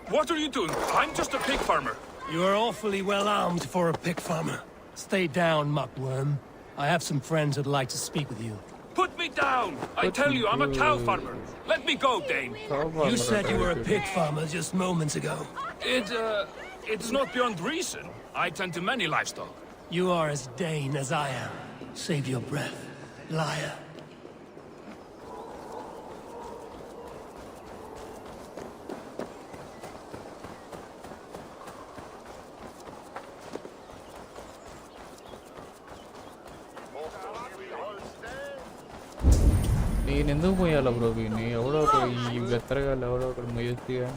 What are you doing? I'm just a pig farmer. You are awfully well armed for a pig farmer. Stay down, muckworm. I have some friends who'd like to speak with you. Put me down! I tell you, I'm a cow farmer. Let me go, Dane. You said you were a pig farmer just moments ago. It's not beyond reason. I tend to many livestock. You are as Dane as I am. Save your breath, liar. నేను ఎందుకు పోయాలా bro వీడిని ఎవడో ఒక ఈ బెత్తరగాళ్ళు ఎవడో ఒకడు మొయ్యొచ్చుగా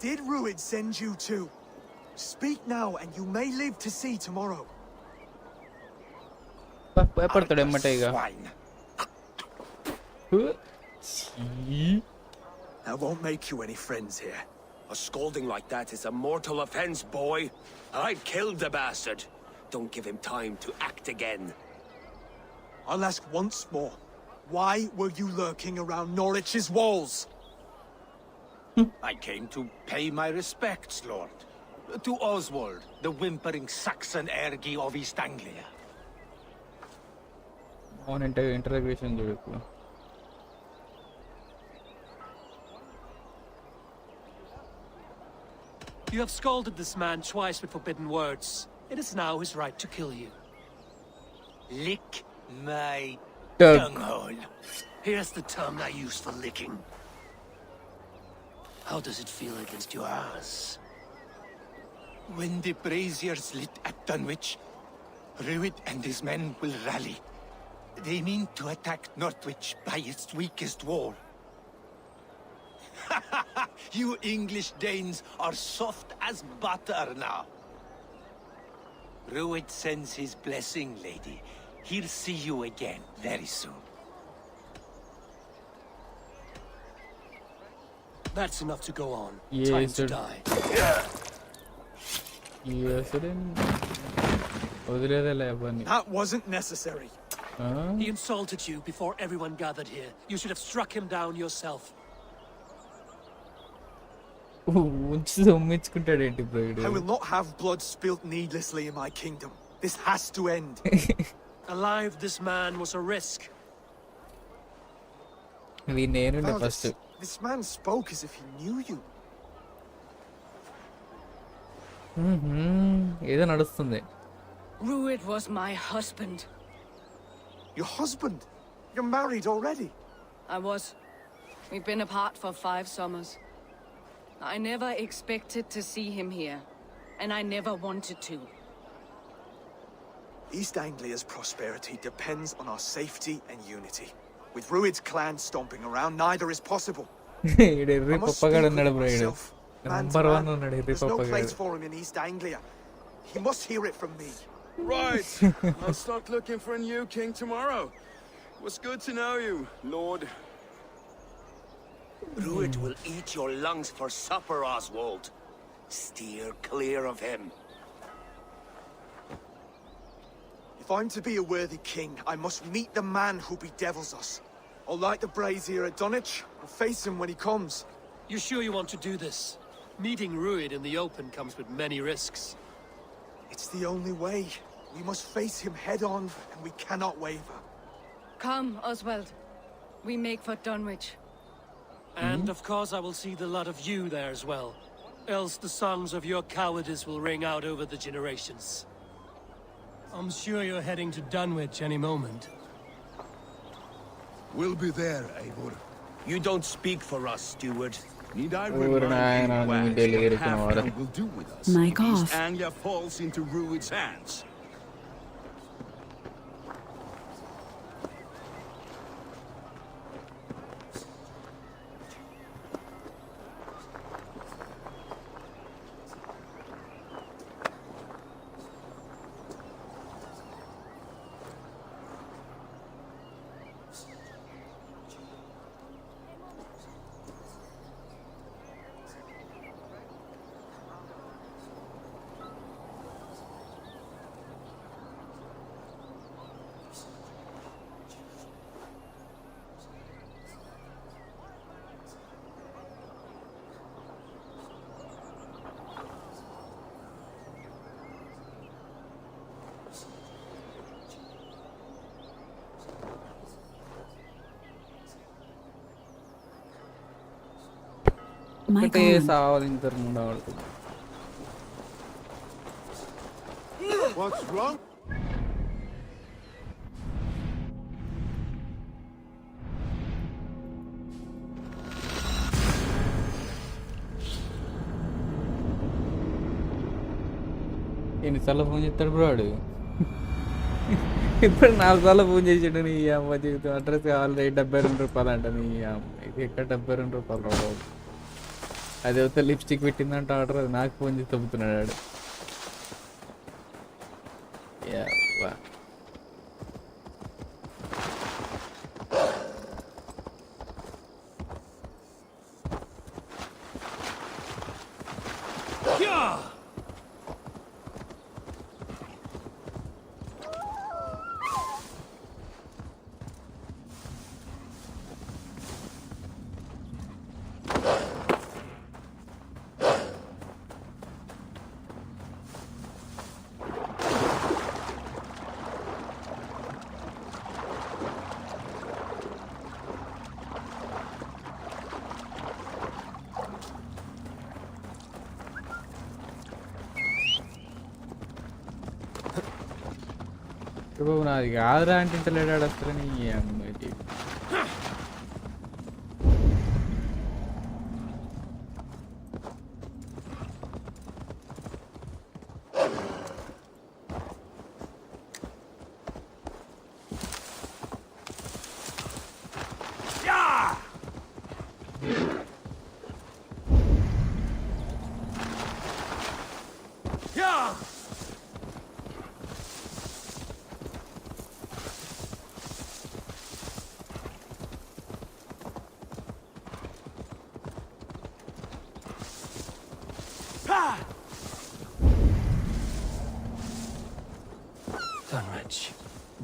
Did Rued send you too? Speak now, and you may live to see tomorrow. భయపడతాడు ఎమ్మటే ఇక That won't make you any friends here. A scolding like that is a mortal offense, boy. I've killed the bastard. Don't give him time to act again. I'll ask once more. Why were you lurking around Norwich's walls? I came to pay my respects, Lord. To Oswald, the whimpering Saxon ergi of East Anglia. On integration చూడు ఇప్పుడు You have scolded this man twice with forbidden words. It is now his right to kill you. Lick my Doug. dunghole. Here's the term I use for licking. How does it feel against your ass? When the braziers lit at Dunwich, Rued and his men will rally. They mean to attack Northwich by its weakest wall. You English Danes are soft as butter now. Rued sends his blessing, lady. He'll see you again very soon. That's enough to go on. Yes, Time to sir. die. That wasn't necessary. He insulted you before everyone gathered here. You should have struck him down yourself. I will not have blood spilt needlessly in my kingdom. This has to end. Alive, this man was a risk. Valdis, this man spoke as if he knew you. ఏదో నడుస్తుంది Rued was my husband. Your husband? You're married already? I was. We've been apart for 5 summers. I never expected to see him here, and I never wanted to. East Anglia's prosperity depends on our safety and unity. With Rued's clan stomping around, neither is possible. Ide I must speak with him myself, man to man. There's no place for him in East Anglia. He must hear it from me. Right. I'll start looking for a new king tomorrow. It was good to know you, Lord. Rued will eat your lungs for supper, Oswald. Steer clear of him. If I'm to be a worthy king, I must meet the man who bedevils us. I'll light the brazier at Dunwich, or face him when he comes. You sure you want to do this? Meeting Rued in the open comes with many risks. It's the only way. We must face him head on, and we cannot waver. Come, Oswald. We make for Dunwich. And of course I will see the lot of you there as well. Else the songs of your cowardice will ring out over the generations. I'm sure you're heading to Dunwich any moment. We'll be there, Eivor. You don't speak for us, steward. Need I Over remind nine you on what daily your half-town will do with us? Mic if East off. Anglia falls into Rued's hands. Mic on. What's wrong? ఎన్నిసార్లు phone చేస్తాడు bro వాడు ఇప్పుడు 4 సార్లు phone చేసాడు నీ అమ్మ జీవితం address కావాలి ₹72 అంట నీ అమ్మ ఇది ఎక్కడ ₹72 రావు అది అయితే లిప్స్టిక్ పెట్టిందంట ఆర్డర్ అది నాకు ఫోన్ చేసి తప్పుతున్నాడు వాడు వా బాబు నాది కాదురా అంటే ఇంత లేడాడు వస్తారా నీ అమ్మాయి Dunwich.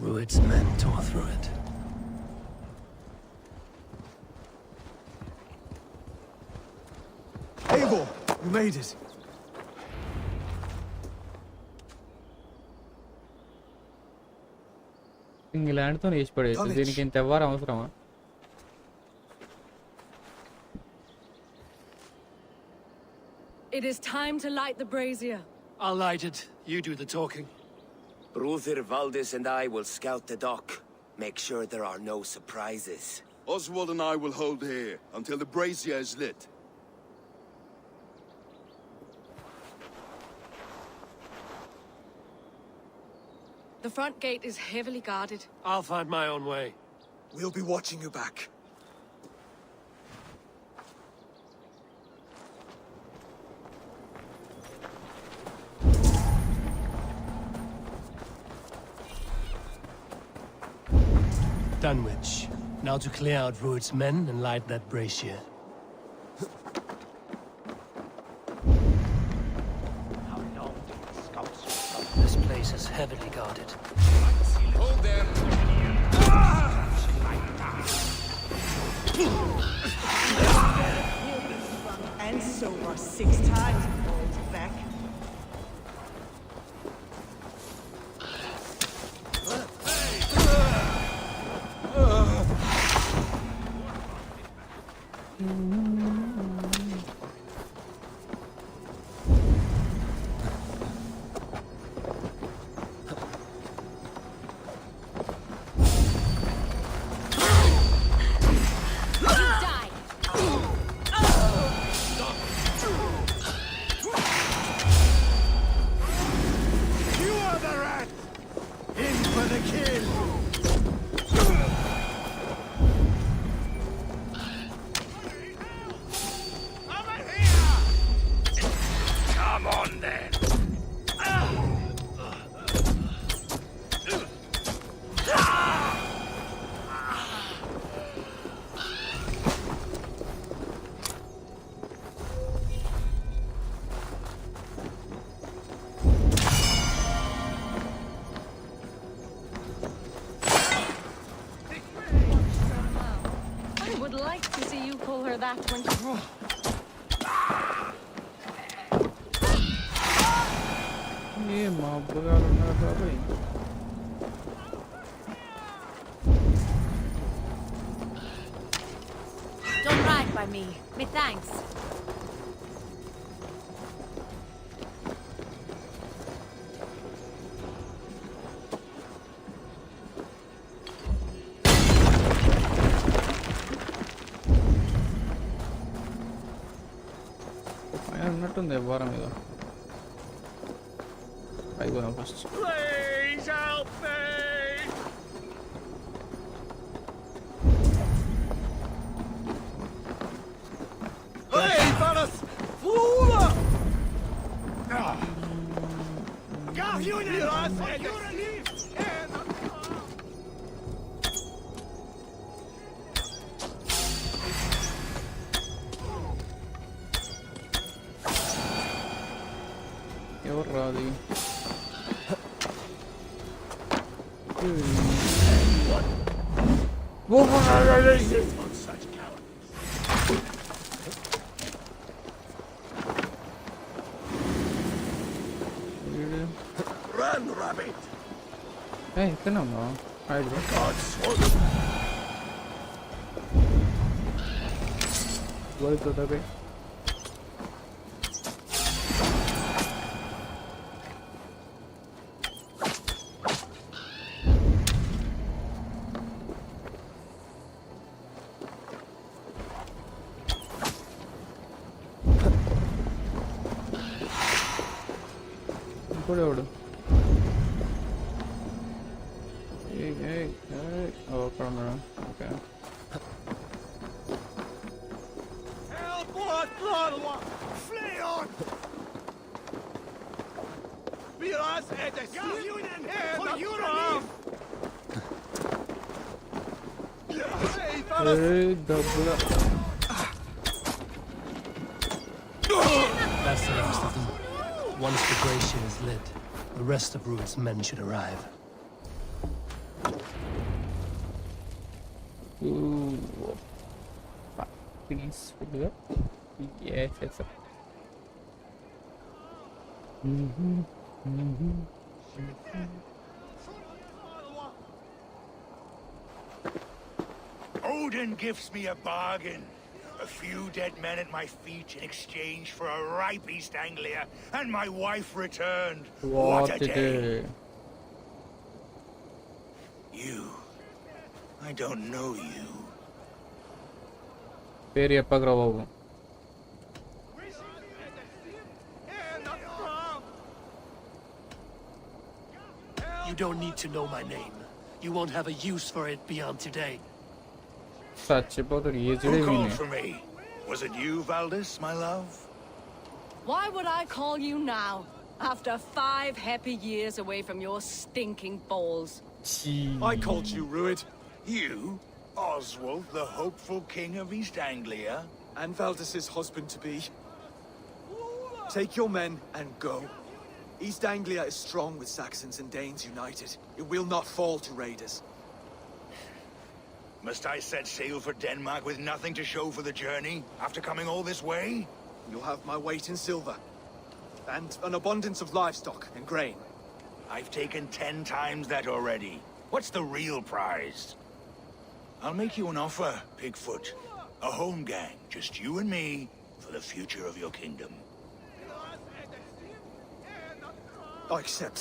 Rued's men tore through it. Eivor, you made it. ఇంగ్లాండ్తో వేసి పడేసి దీనికి ఇంత ఎవ్వరు అవసరమా It is time to light the brazier. I'll light it. You do the talking. Bruther Valdis and I will scout the dock. Make sure there are no surprises. Oswald and I will hold here until the brazier is lit. The front gate is heavily guarded. I'll find my own way. We'll be watching you back. Dunwich. Now to clear out Rued's men and light that brazier. This place is heavily guarded. Hold them! And sober 6 times, old back. That when she... Don't ride by me. Me thanks. Please help me! Hey, Varas! Fool! Gar on such Run, rabbit! Hey, kenapa? Hai bro. Gua itu tapi. Udah. Hey. Oh, camera. Okay. Help! What? Flee on! Biraz edesi! Hey, double. That's the last of them. Once the brazier is lit, the rest of Rued's men should arrive. Ooh. Please, yes, yes. Odin gives me a bargain. A few dead men at my feet in exchange for a ripe East Anglia, and my wife returned. What a day. You. I don't know you. You don't need to know my name. You won't have a use for it beyond today. Who called for me? Was it you, Valdis, my love? Why would I call you now, after 5 happy years away from your stinking balls? I called you, Rued. You? Oswald, the hopeful king of East Anglia? And Valdis's husband-to-be. Take your men and go. East Anglia is strong with Saxons and Danes united. It will not fall to raiders. Must I set sail for Denmark with nothing to show for the journey, after coming all this way? You'll have my weight in silver. And an abundance of livestock and grain. I've taken 10 times that already. What's the real prize? I'll make you an offer, Pigfoot. A home gang, just you and me, for the future of your kingdom. I accept.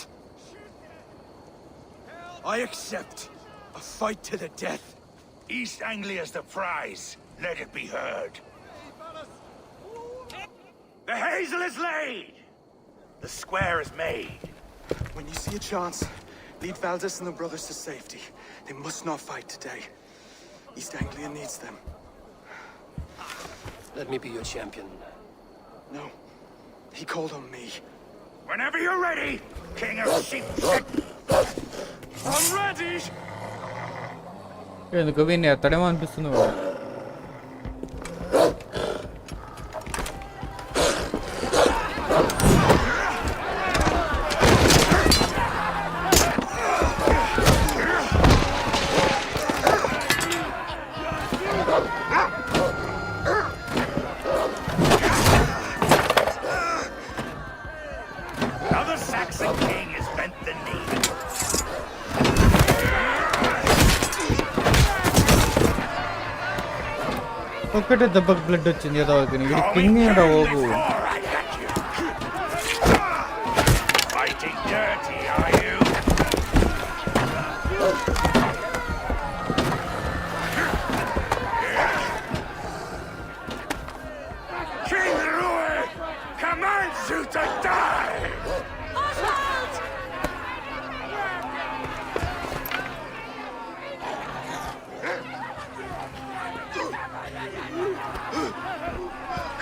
I accept. A fight to the death. East Anglia's the prize. Let it be heard. The hazel is laid! The square is made. When you see a chance, lead Valdis and the brothers to safety. They must not fight today. East Anglia needs them. Let me be your champion. No. He called on me. Whenever you're ready, King of Sheep. I'm ready! ఎందుకు వీడిని ఎత్తడేమో అనిపిస్తుంది వాడు. Now the Saxon king has bent the knee. ఒక్కటే దెబ్బకి blood వచ్చింది ఏదో ఒకటి వీడి కింగ్ ఏంటా ఓగు. Fighting dirty, are you? King Rued commands you to die! Oswald!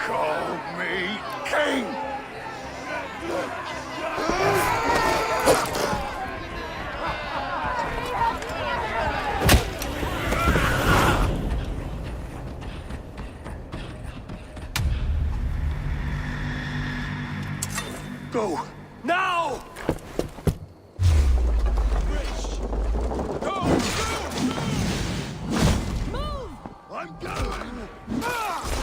Call me king! Go! Now! Go! Move! I'm going!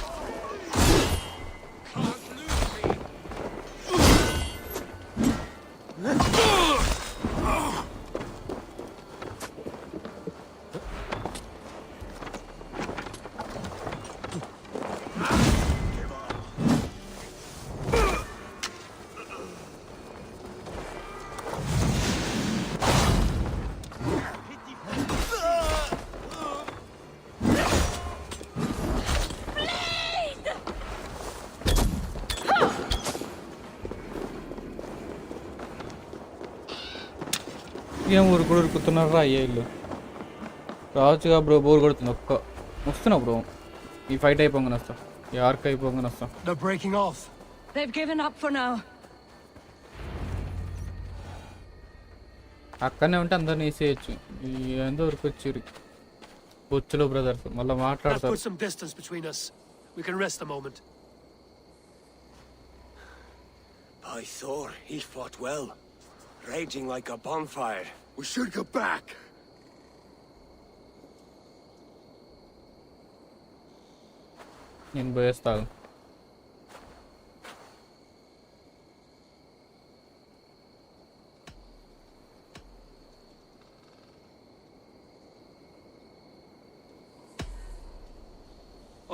ఏం ఊరుకుడు ఉరుకుతున్నారా అయ్యే ఇల్లు రావచ్చుగా బ్రో. బోర్ కొడుతుంది. వస్తున్నా బ్రో. ఈ ఫైట్ అయిపోగానే వస్తా. ఈ ఆర్క్ అయిపోగానే వస్తా. They're breaking off. They've given up for now. అక్కడనే ఉంటే అందరిని వేసేయచ్చు. ఎంతో వరకు వచ్చి బొచ్చులో బ్రదర్స్ మళ్ళీ Let's మాట్లాడతారు. put some distance between us. We can rest a moment. By Thor, he fought well. Raging like a bonfire. We should go back. నేను పోయేస్తాను.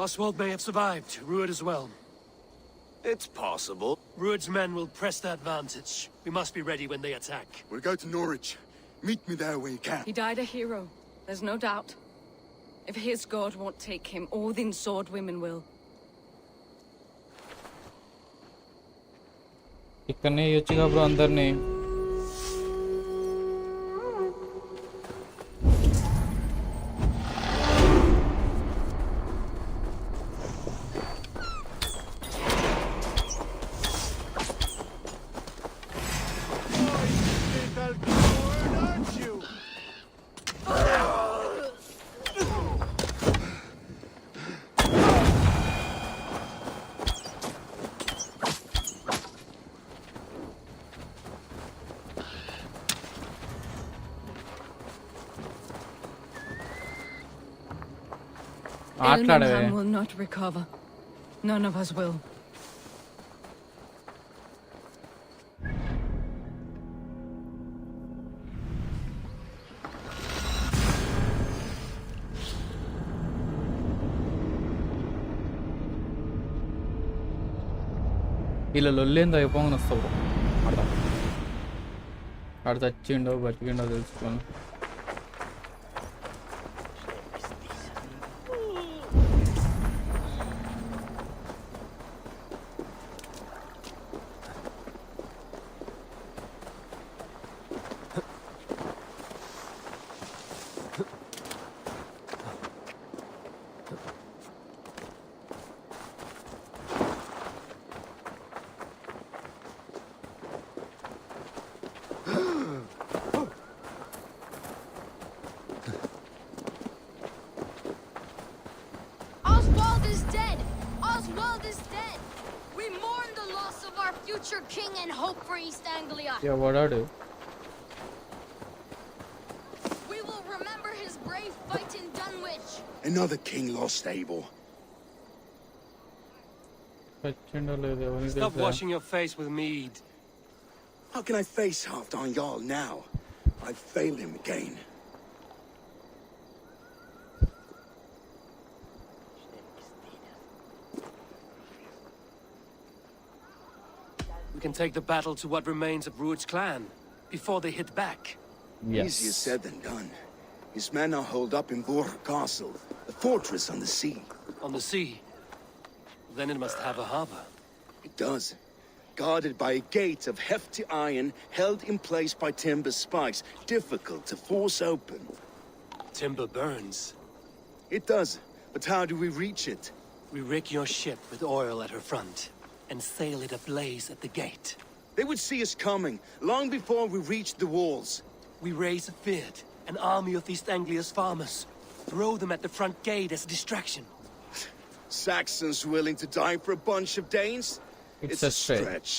Oswald may have survived. Rued as well. It's possible. Rued's men will press the advantage. We must be ready when they attack. We'll go to Norwich. Meet me there when you can. He died a hero, there's no doubt. If his god won't take him, all the sword women will. ఇక్కడనే ఇవ్వచ్చుగా bro అందరినీ. Elmenham will not recover. None of us will. ఇలా లొల్లేందో అయిపోగానే వస్తావు ఆడ చచ్చిండో బతికిండో తెలుసుకొని Oswald is dead! Oswald is dead! We mourn the loss of our future king and hope for East Anglia. Yeah, what are you? We will remember his brave fight in Dunwich. Another king lost, Abel. Stop washing your face with mead. How can I face Halfdan Jarl now? I failed him again. We can take the battle to what remains of Rued's clan before they hit back. Yes. Easier said than done. His men are holed up in Borg Castle, a fortress on the sea. On the sea? Then it must have a harbor. It does. Guarded by a gate of hefty iron held in place by timber spikes, difficult to force open. Timber burns. It does, but how do we reach it? We rig your ship with oil at her front and sail it ablaze at the gate. They would see us coming, long before we reached the walls. We raise a Fid, an army of East Anglia's farmers. Throw them at the front gate as a distraction. Saxons willing to die for a bunch of Danes? It's a stretch.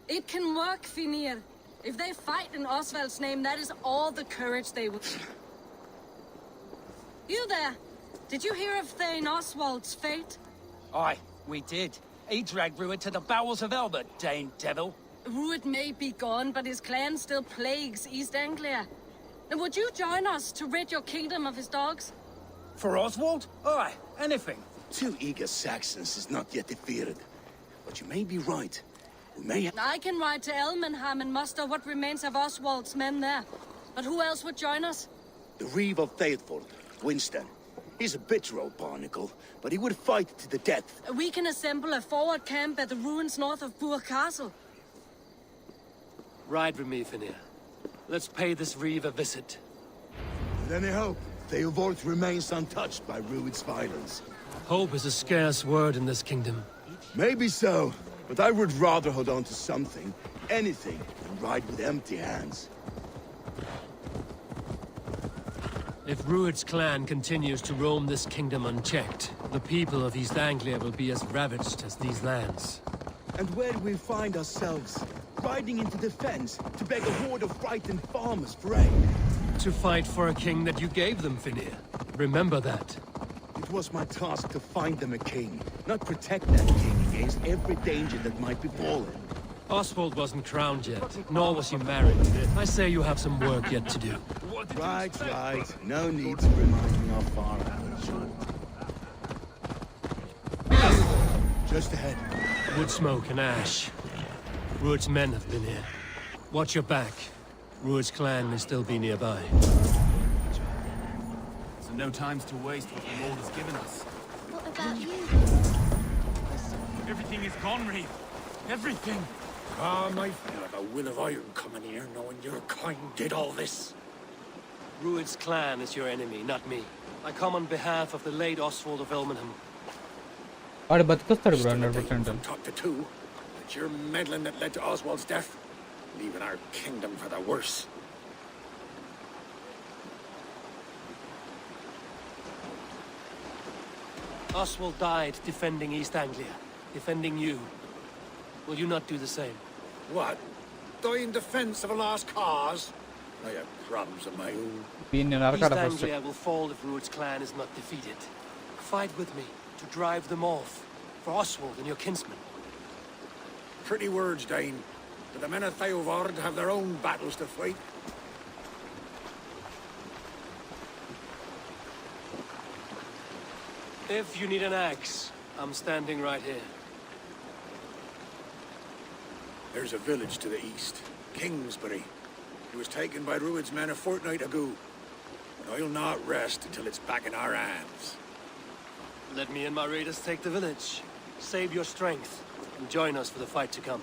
It can work, Finir. If they fight in Oswald's name, that is all the courage they will... You there! Did you hear of Thane Oswald's fate? Aye, we did. He dragged Rued to the bowels of Elbert, Dane devil. Rued may be gone, but his clan still plagues East Anglia. And would you join us to rid your kingdom of his dogs? For Oswald? Aye, anything. 2 eager Saxons is not yet defeated. But you may be right. We may have... I can ride to Elmenham and muster what remains of Oswald's men there. But who else would join us? The Reeve of Faithful, Winston. He's a bitter old barnacle, but he would fight to the death. We can assemble a forward camp at the ruins north of Burr Castle. Ride with me, Finir. Let's pay this Reeve a visit. With any hope, Theovorth remains untouched by Rued's violence. Hope is a scarce word in this kingdom. Maybe so, but I would rather hold on to something, anything, than ride with empty hands. If Rued's clan continues to roam this kingdom unchecked, the people of East Anglia will be as ravaged as these lands. And where do we find ourselves? Riding into defense to beg a horde of frightened farmers for aid. To fight for a king that you gave them, Finir. Remember that. It was my task to find them a king, not protect that king against every danger that might befall him. Oswald wasn't crowned yet, nor was he married. I say you have some work yet to do. Right. No need to remind me how far I was. Just ahead. Wood smoke and ash. Rued's men have been here. Watch your back. Rued's clan may still be nearby. So no time's to waste what the Lord has given us. What about you? Everything is gone, Reeve. Everything. Ah, my feel like a will of iron coming here, knowing your kind did all this. Rued's clan is your enemy, not me. I come on behalf of the late Oswald of Elmenham. ఆడు బతికొస్తాడు bro 100%. Talk to two, but you're meddling that led to Oswald's death, leaving our kingdom for the worse. Oswald died defending East Anglia, defending you. Will you not do the same? What? Die in defense of a lost cause? I have problems of my own. East Anglia will fall if Rued's clan is not defeated. Fight with me to drive them off, for Oswald and your kinsmen. Pretty words, Dane. But the men of Theovard have their own battles to fight. If you need an axe, I'm standing right here. There's a village to the east, Kingsbury. It was taken by Rued's men a fortnight ago. But I'll not rest until it's back in our hands. Let me and my raiders take the village. Save your strength, and join us for the fight to come.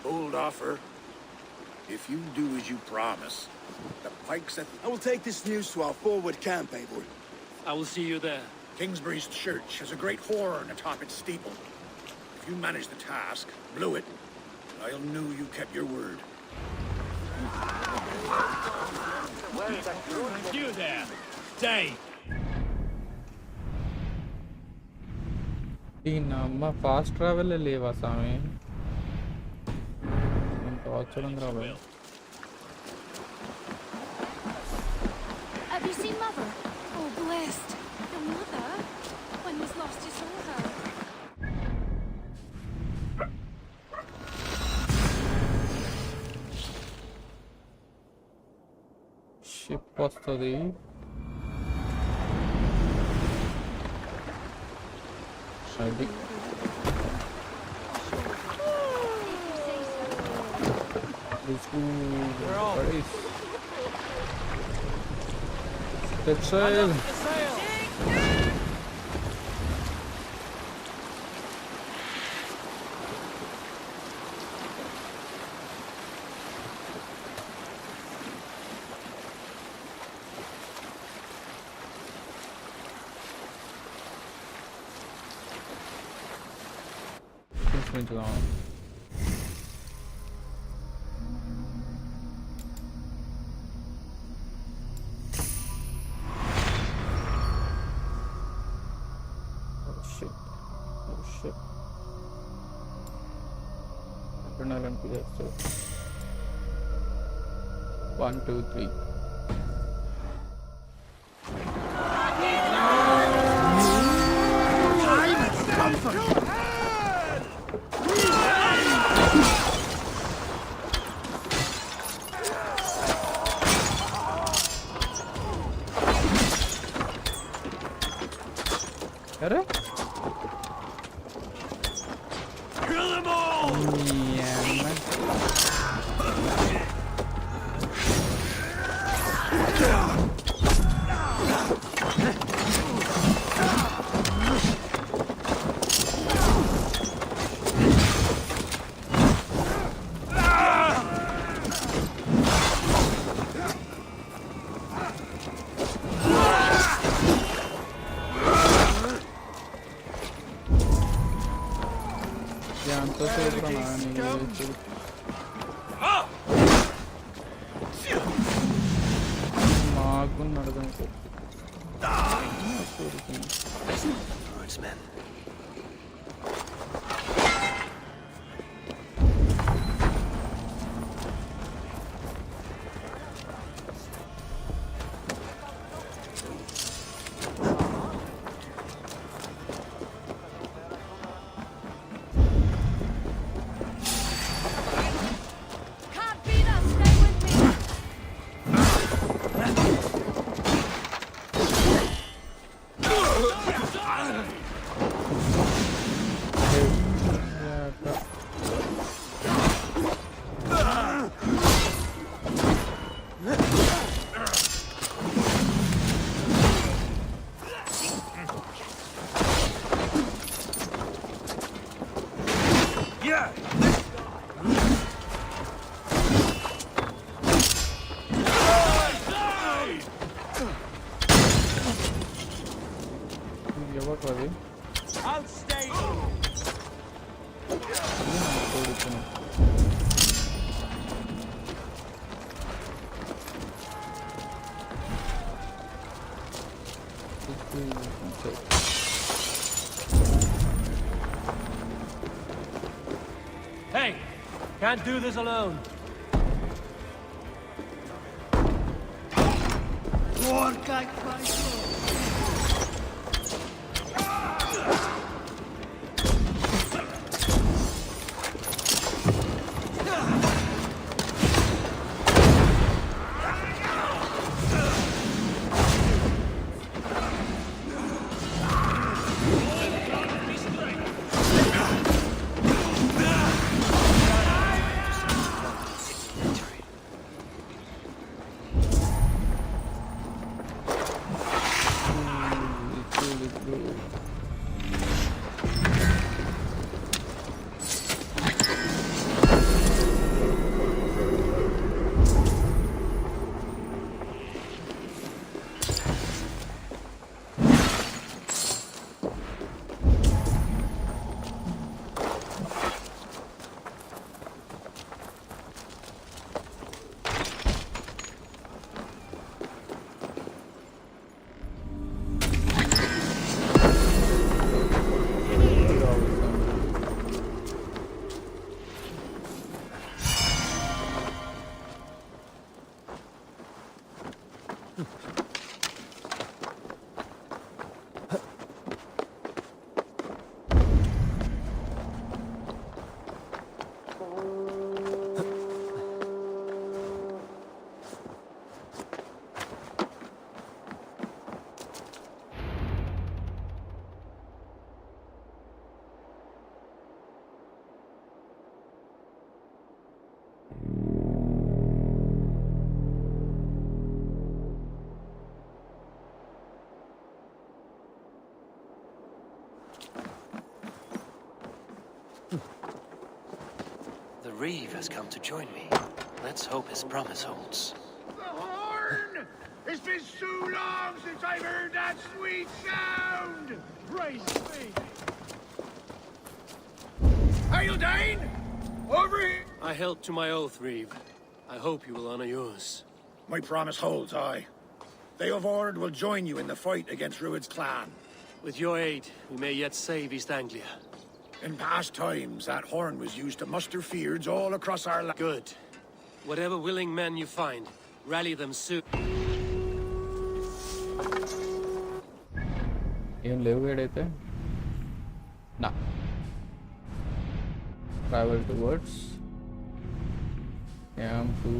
Bold offer. If you do as you promise, the pikes that... I will take this news to our forward camp, Eivor. I will see you there. Kingsbury's church has a great horn atop its steeple. If you manage the task, blew it, I'll know you kept your word. You there, Dane. ನಮ್ಮ fast travel ಅಲ್ಲಿ ಸ್ವಾಮಿ torture ಅಂದ್ರೆ Have you seen Mother? Oh, blessed. Your mother? When was last you saw her? Ship వస్తుంది అది Set sail. Into on. Adrenaline PS. 1, 2, 3. Kill them all! Yeah, man. Swordsman. Hey, can't do this alone. Work like Christ. The Reeve has come to join me. Let's hope his promise holds. The horn! It's been so long since I've heard that sweet sound! Praise me! Hail, Dane! Over here! I held to my oath, Reeve. I hope you will honor yours. My promise holds, aye. They of Ord will join you in the fight against Rued's clan. With your aid, we may yet save East Anglia. In past times, that horn was used to muster fyrds all across our land. Good. Whatever willing men you find, rally them soon. ఏం లేవు గడైతే నా travel towards to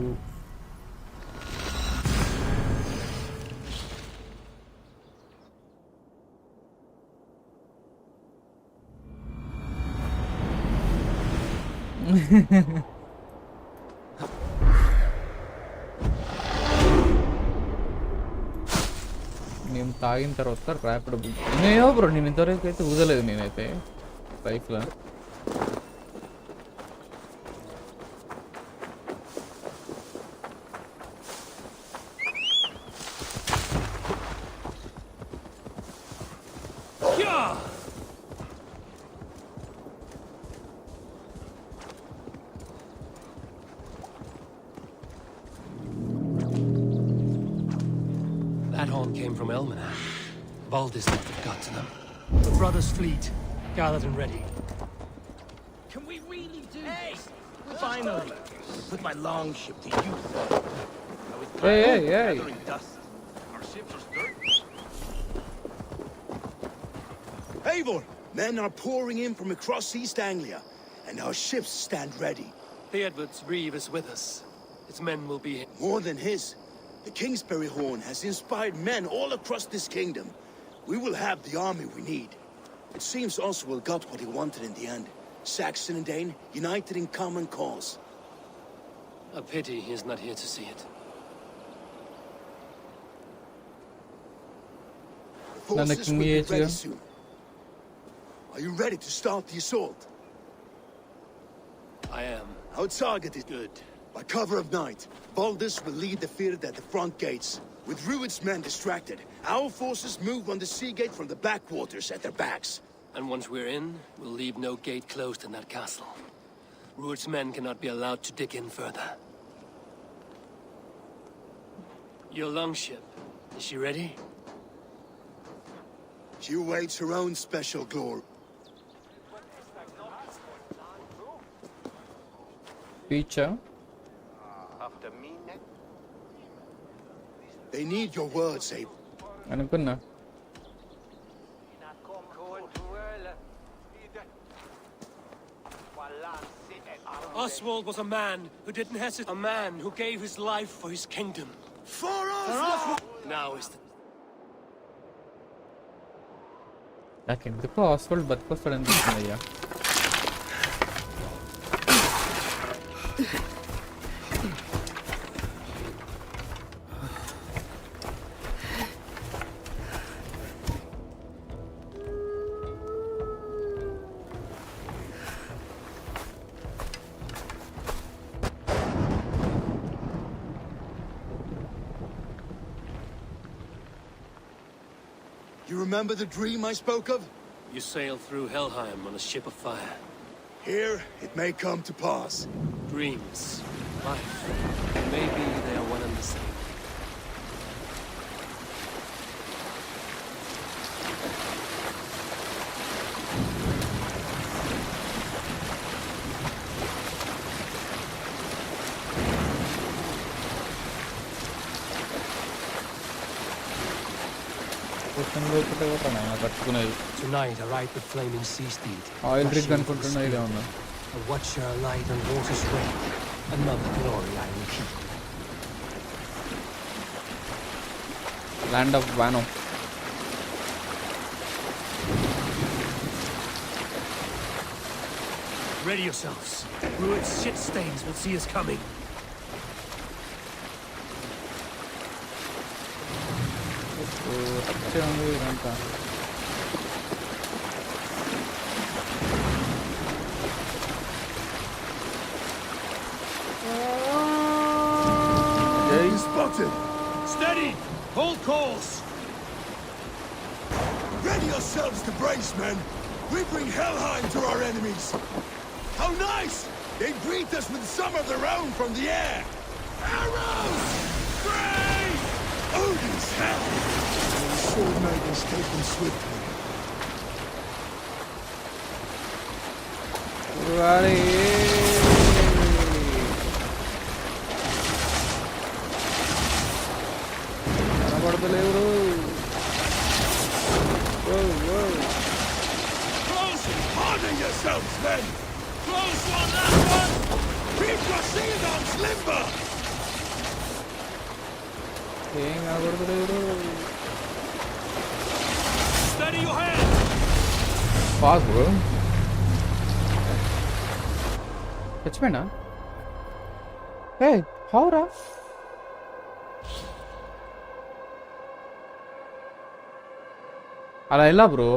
నేను తాగిన తర్వాత rapid నేనో bro నేను ఇంతవరకు అయితే ఊదలేదు నేనైతే లైఫ్లో Baldis must have got to them. The brothers' fleet, gathered and ready. Can we really do this? Finally! Put my longship to use. Hey! Dust. Our ships are sturdy. Eivor! Men are pouring in from across East Anglia, and our ships stand ready. The Edward's Reeve is with us. Its men will be here. More than his. The Kingsbury Horn has inspired men all across this kingdom. We will have the army we need. It seems Oswald got what he wanted in the end. Saxon and Dane, united in common cause. A pity he is not here to see it. The forces will be ready soon. Are you ready to start the assault? I am. Our target is good. By cover of night, Baldus will lead the Fyrd at the front gates. With Rued's men distracted, our forces move on the sea gate from the backwaters at their backs. And once we're in, we'll leave no gate closed in that castle. Rued's men cannot be allowed to dig in further. Your longship, is she ready? She awaits her own special glory. Picture. They need your words, Abe. అనుకున్నా Oswald was a man who didn't hesitate. A man who gave his life for his kingdom. For Oswald! Now is the... నాకెందుకో hospital బతికొస్తాడు అనిపిస్తుంది అయ్యా. You remember the dream I spoke of? You sail through Helheim on a ship of fire. Here, it may come to pass. Dreams, life, maybe they are one and the same. Tonight I ride the flaming sea steed. Oil rig అనుకుంటున్నా ఇదే ఉన్నా. A watcher light on water's wake. Another glory I will keep. Land of Vano. Ready yourselves. Ruin's shit stains will see us coming. Spotted! Steady! Hold course! Ready yourselves to brace, men! We bring Helheim to our enemies! How nice! They greet us with some of their own from the air! Arrows! Brace! Odin's hell! The sword makers take them swiftly. Ready! Close! Harden yourselves, men! Close on that one! Keep your shield arms limber! Steady your hand! Pause, bro. Touch me now. Hey, how rough? అలా ఎలా bro?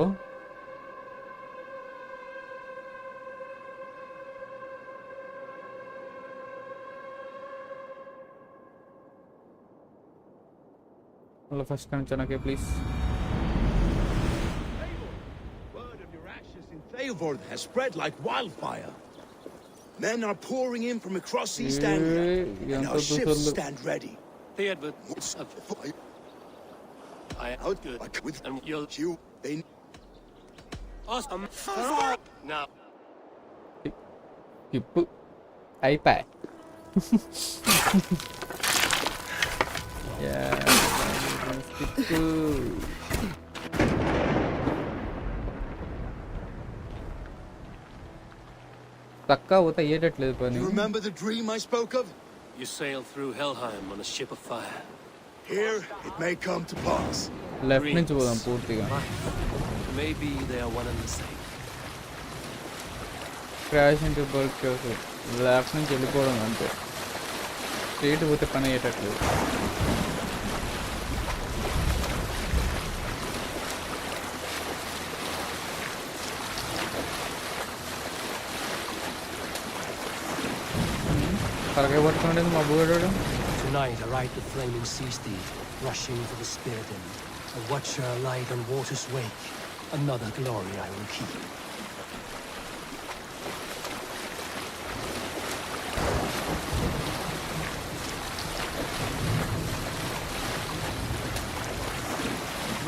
అలా first కనిపించాకే please. Word of your ashes in Thalvord has spread like wildfire. Men are pouring in from across East Anglia, and our ships stand ready. The Edward I outgood with and you'll you. They awesome. Now Kipu iPad. Yeah. Kipu. తక్కువ అవుతా ఏటట్లేదు పని. You remember the dream I spoke of? You sail through Helheim on a ship of fire. Here it may come to pass. Left నుంచి పోదాం పూర్తిగా. Maybe they are one and the same. Crash into బర్క్ left నుంచి వెళ్ళిపోవడం అంతే. Straight పోతే పని అయ్యేటట్లేదు. తలకాయ పట్టుకోండి మా board. Tonight I ride the flaming sea steed, rushing for the spirit end. A watcher light on water's wake. Another glory I will keep.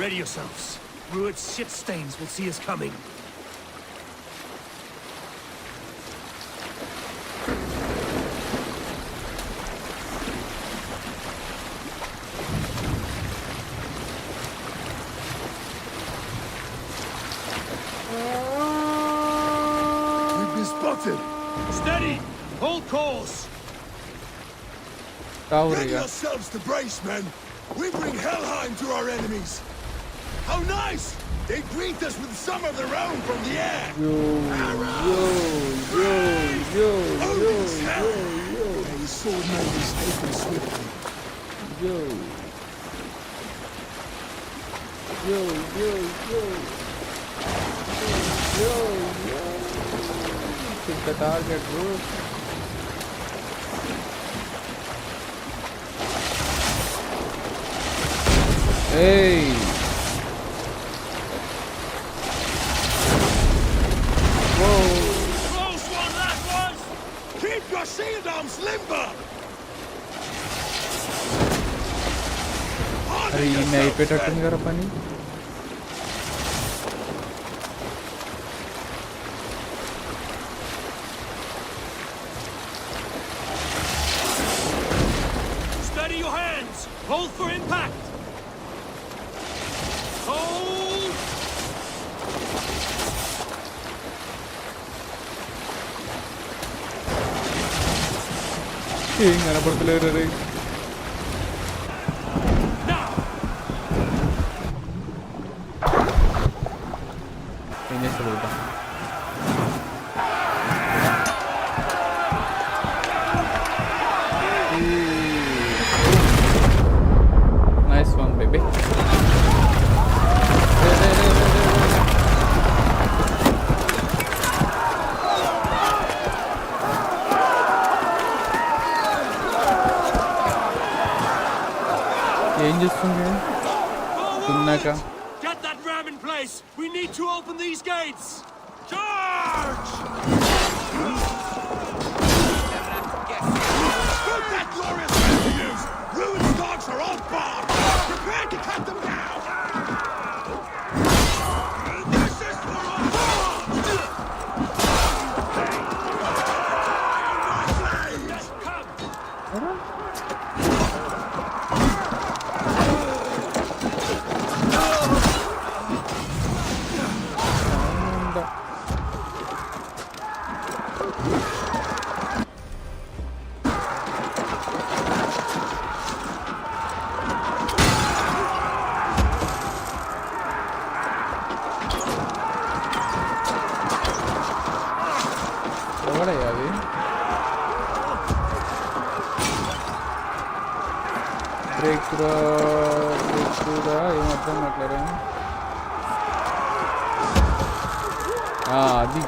Ready yourselves. Ruin's shit stains will see us coming. spotted! Steady! Hold course! Ready yourselves to brace, men! We bring Helheim to our enemies! How nice! They greet us with some of their own from the air! Odin's hell! May his sword made his taken swiftly. Hit the target, bro. Hey! Close one, last ones! Keep your shield arms limber! अरे ये नहीं पे टक्कर कर पानी Steady your hands! Hold for impact! Hold! ഇങ്ങനെ പുറത്തിലേറെ ini seru dah. Nice one, baby. ఏం చేస్తుంది తిన్నాక Get that ram in place! We need to open these gates! Charge! Put that glorious man to use! Ruin's dogs are all barred! Prepare to cut them down! This is for our breakthrough ఏం అర్థం మాట్లాడా అది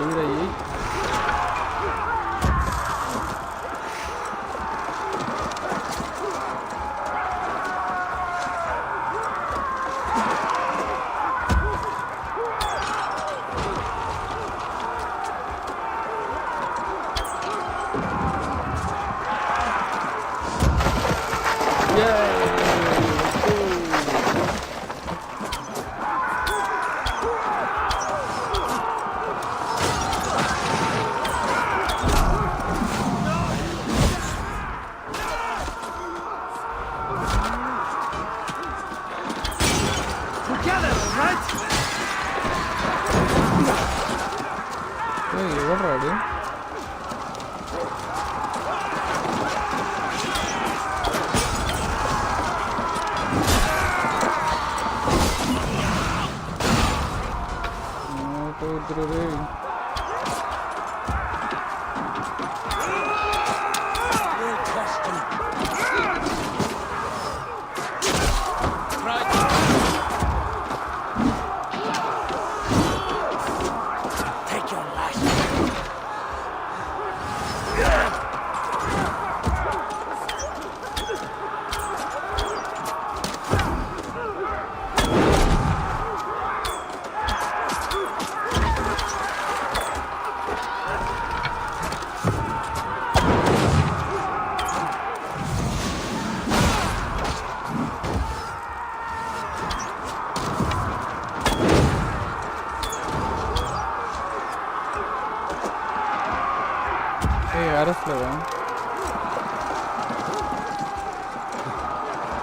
ఏదయ్యి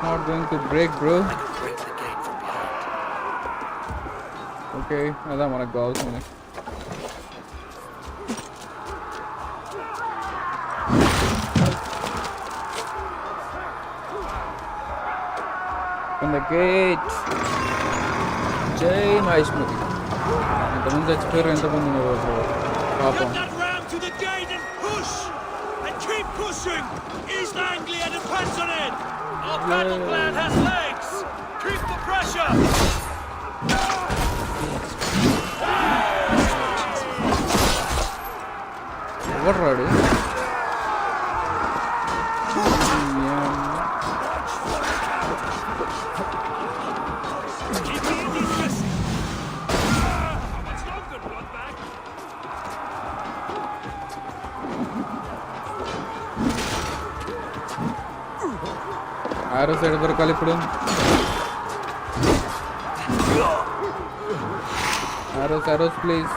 Not going to break, bro. I can break the gate from behind. Okay, అదా మనకు కావాల్సింది. From the gate. Jai Mahismati. ఎంతమంది చచ్చిపోయారు, ఎంతమంది ఉన్నారు పాపం. Get that ram to the gate and push! And keep pushing! East Anglia depends on it! Our battle plan has legs! Keep the pressure! ఎవరు రాడు? ఆరో సైడ్ దొరకాలి ఇప్పుడు. Arrows please.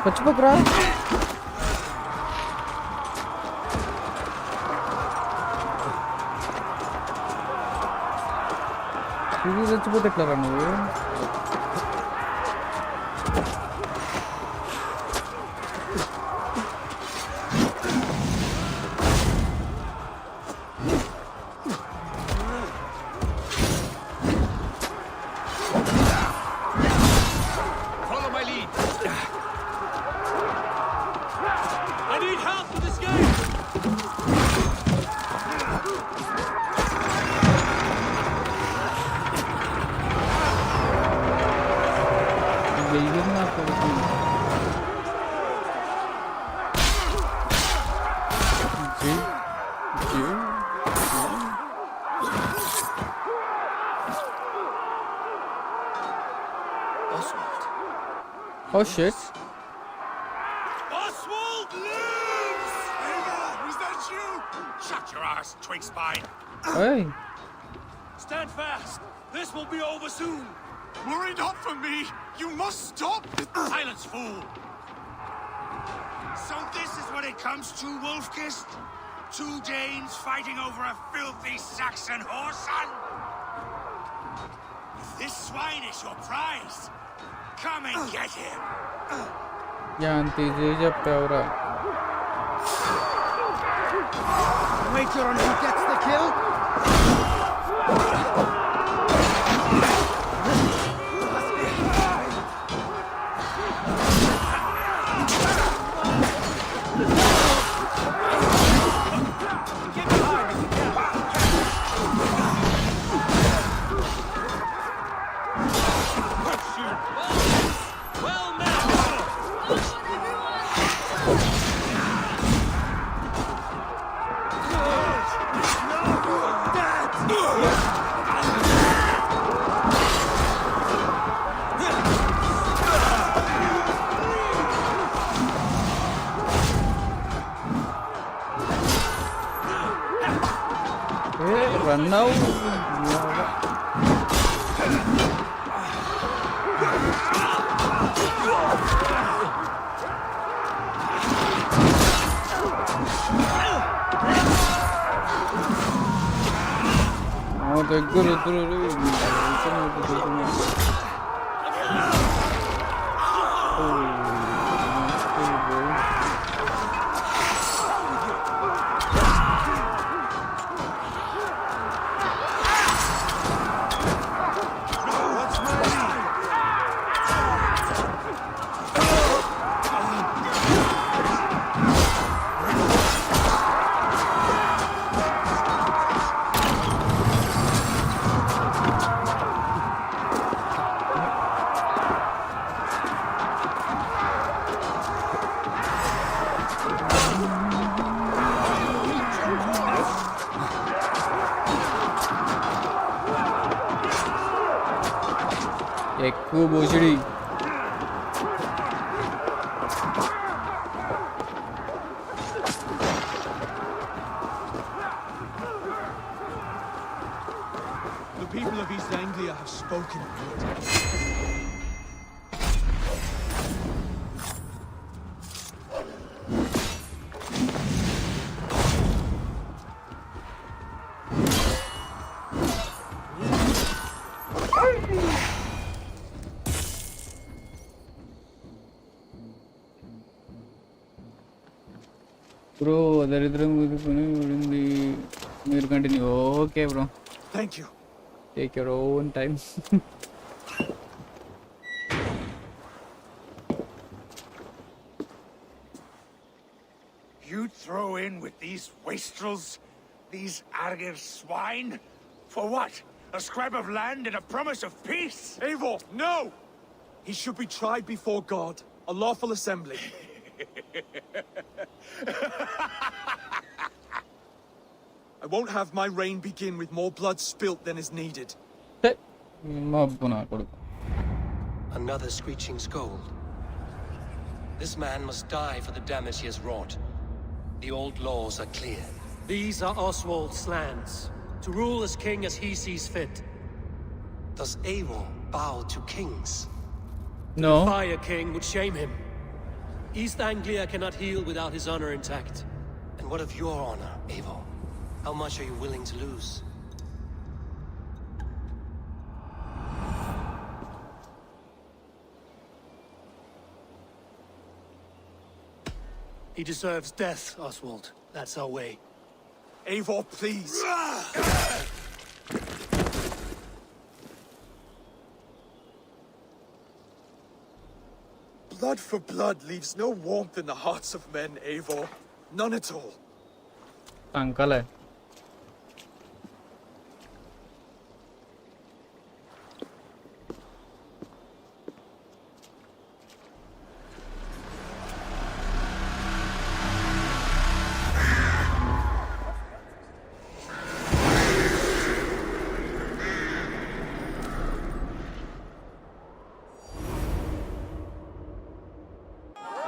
చచ్చిపోకురా. ఇది చచ్చిపోతే ఎట్లారా నువ్వు? Oh shit. Oswald lives! Was that you? Shut your ass, twig spine. Hey. Stand fast. This will be over soon. Worry not for me. You must stop. Silence, fool. So this is what it comes to, Wolfkist? 2 Danes fighting over a filthy Saxon whoreson? If this swine is your prize, come and get him. Yanti Japtaura. Wager on who gets the kill? Run now. Oh, the good. ఎక్కువ బోసిడి. The people of East Anglia have spoken. Bro, దరిద్రం కుదుకుని ఉండింది. మీరు continue. Okay bro. Thank you. Take your own time. You throw in with these wastrels, these arrogant swine? For what? A scrap of land and a promise of peace? Eivor, no! He should be tried before God, a lawful assembly. I won't have my reign begin with more blood spilt than is needed. Another screeching scold. This man must die for the damage he has wrought. The old laws are clear. These are Oswald's lands, to rule as king as he sees fit. Does Eivor bow to kings? No. To defy a king would shame him. East Anglia cannot heal without his honor intact. And what of your honor, Eivor? How much are you willing to lose? He deserves death, Oswald. That's our way. Eivor, please. Blood for blood leaves no warmth in the hearts of men, Eivor. None at all. Uncle.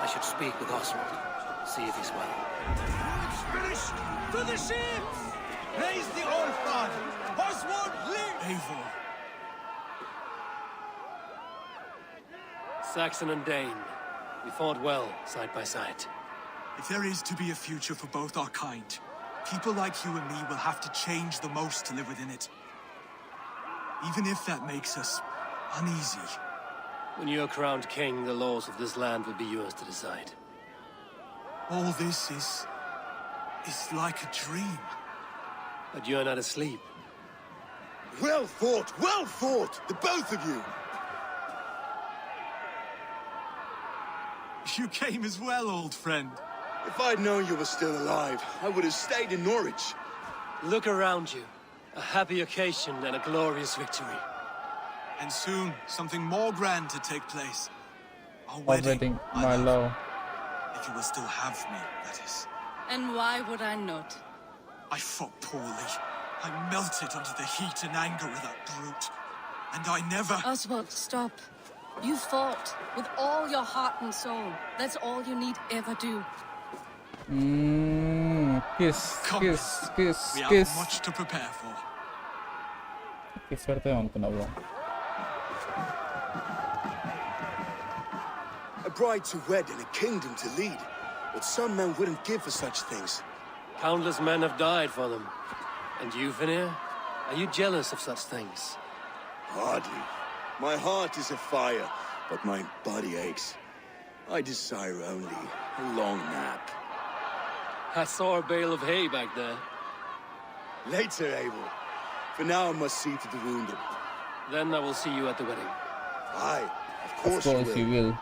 I should speak with Oswald. See if he's well. It's finished! To the ships! Raise the old father! Oswald, live! Eivor. Saxon and Dane. We fought well, side by side. If there is to be a future for both our kind, people like you and me will have to change the most to live within it. Even if that makes us uneasy. When you're crowned king, the laws of this land will be yours to decide. All this is like a dream. But you're not asleep. Well fought! Well fought! The both of you! You came as well, old friend. If I'd known you were still alive, I would have stayed in Norwich. Look around you. A happy occasion and a glorious victory. And soon, something more grand to take place. Our wedding, my love. If you will still have me, that is. And why would I not? I fought poorly. I melted under the heat and anger of that brute. And I never... Oswald, stop. You fought with all your heart and soul. That's all you need ever do. Kiss, kiss, kiss, we kiss. have much to prepare for. Kiss करते हैं उनको ना bro. A bride to wed and a kingdom to lead. But some men wouldn't give for such things. Countless men have died for them. And you, Vanir? Are you jealous of such things? Hardly. My heart is afire, but my body aches. I desire only a long nap. I saw a bale of hay back there. Later, Abel. For now, I must see to the wounded. Then I will see you at the wedding. Aye, of course you will.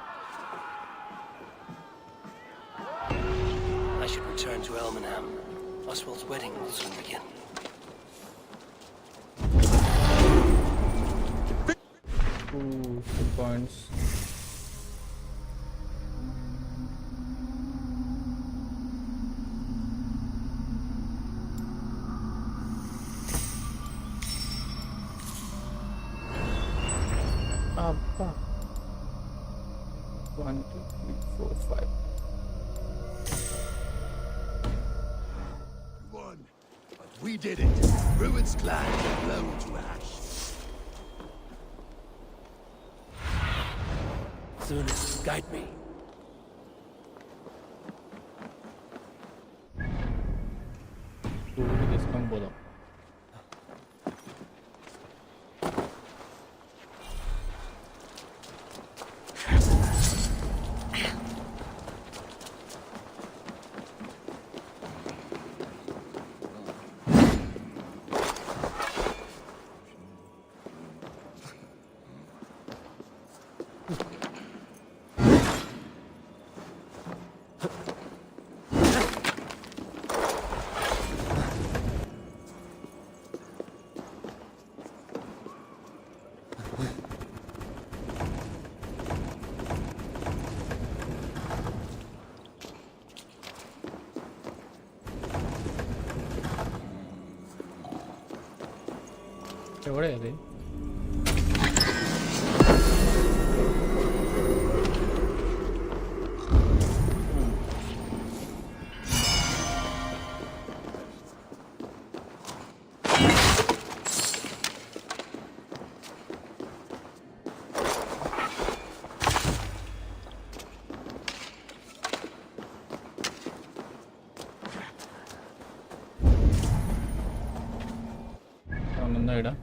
I should return to Elmenham. Oswald's wedding will soon begin. Ooh, 2 points. 1, 2, 3, 4, 5. We won, but we did it. Rued's clan blown to ash. Soonest, guide me. Discount bola. എവിടെയത് ഒന്നും ഇടാം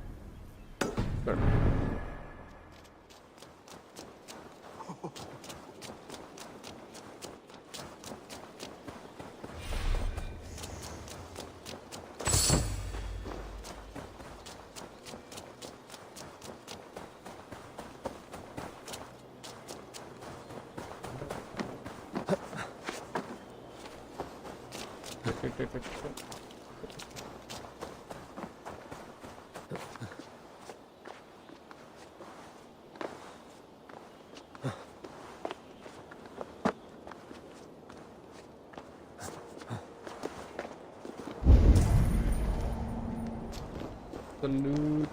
Salute.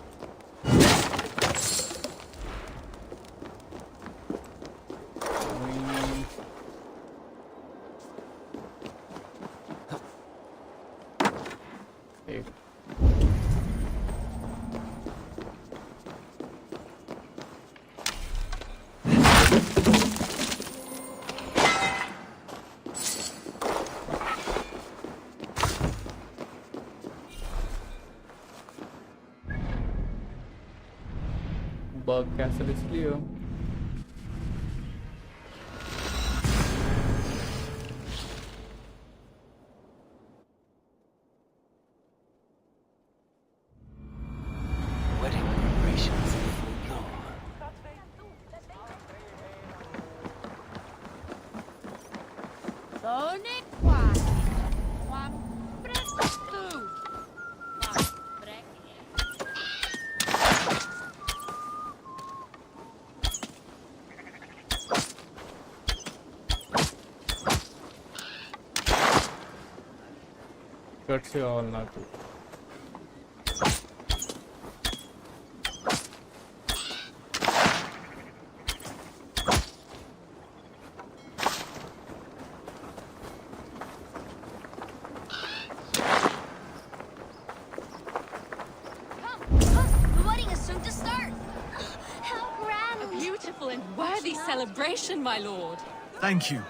Bug castle is clear. Wedding preparations in full bloom. Sono qua. Qua presto tu. Cuts you all not to. The wedding is soon to start. How grand! A beautiful and worthy celebration, my lord. Thank you.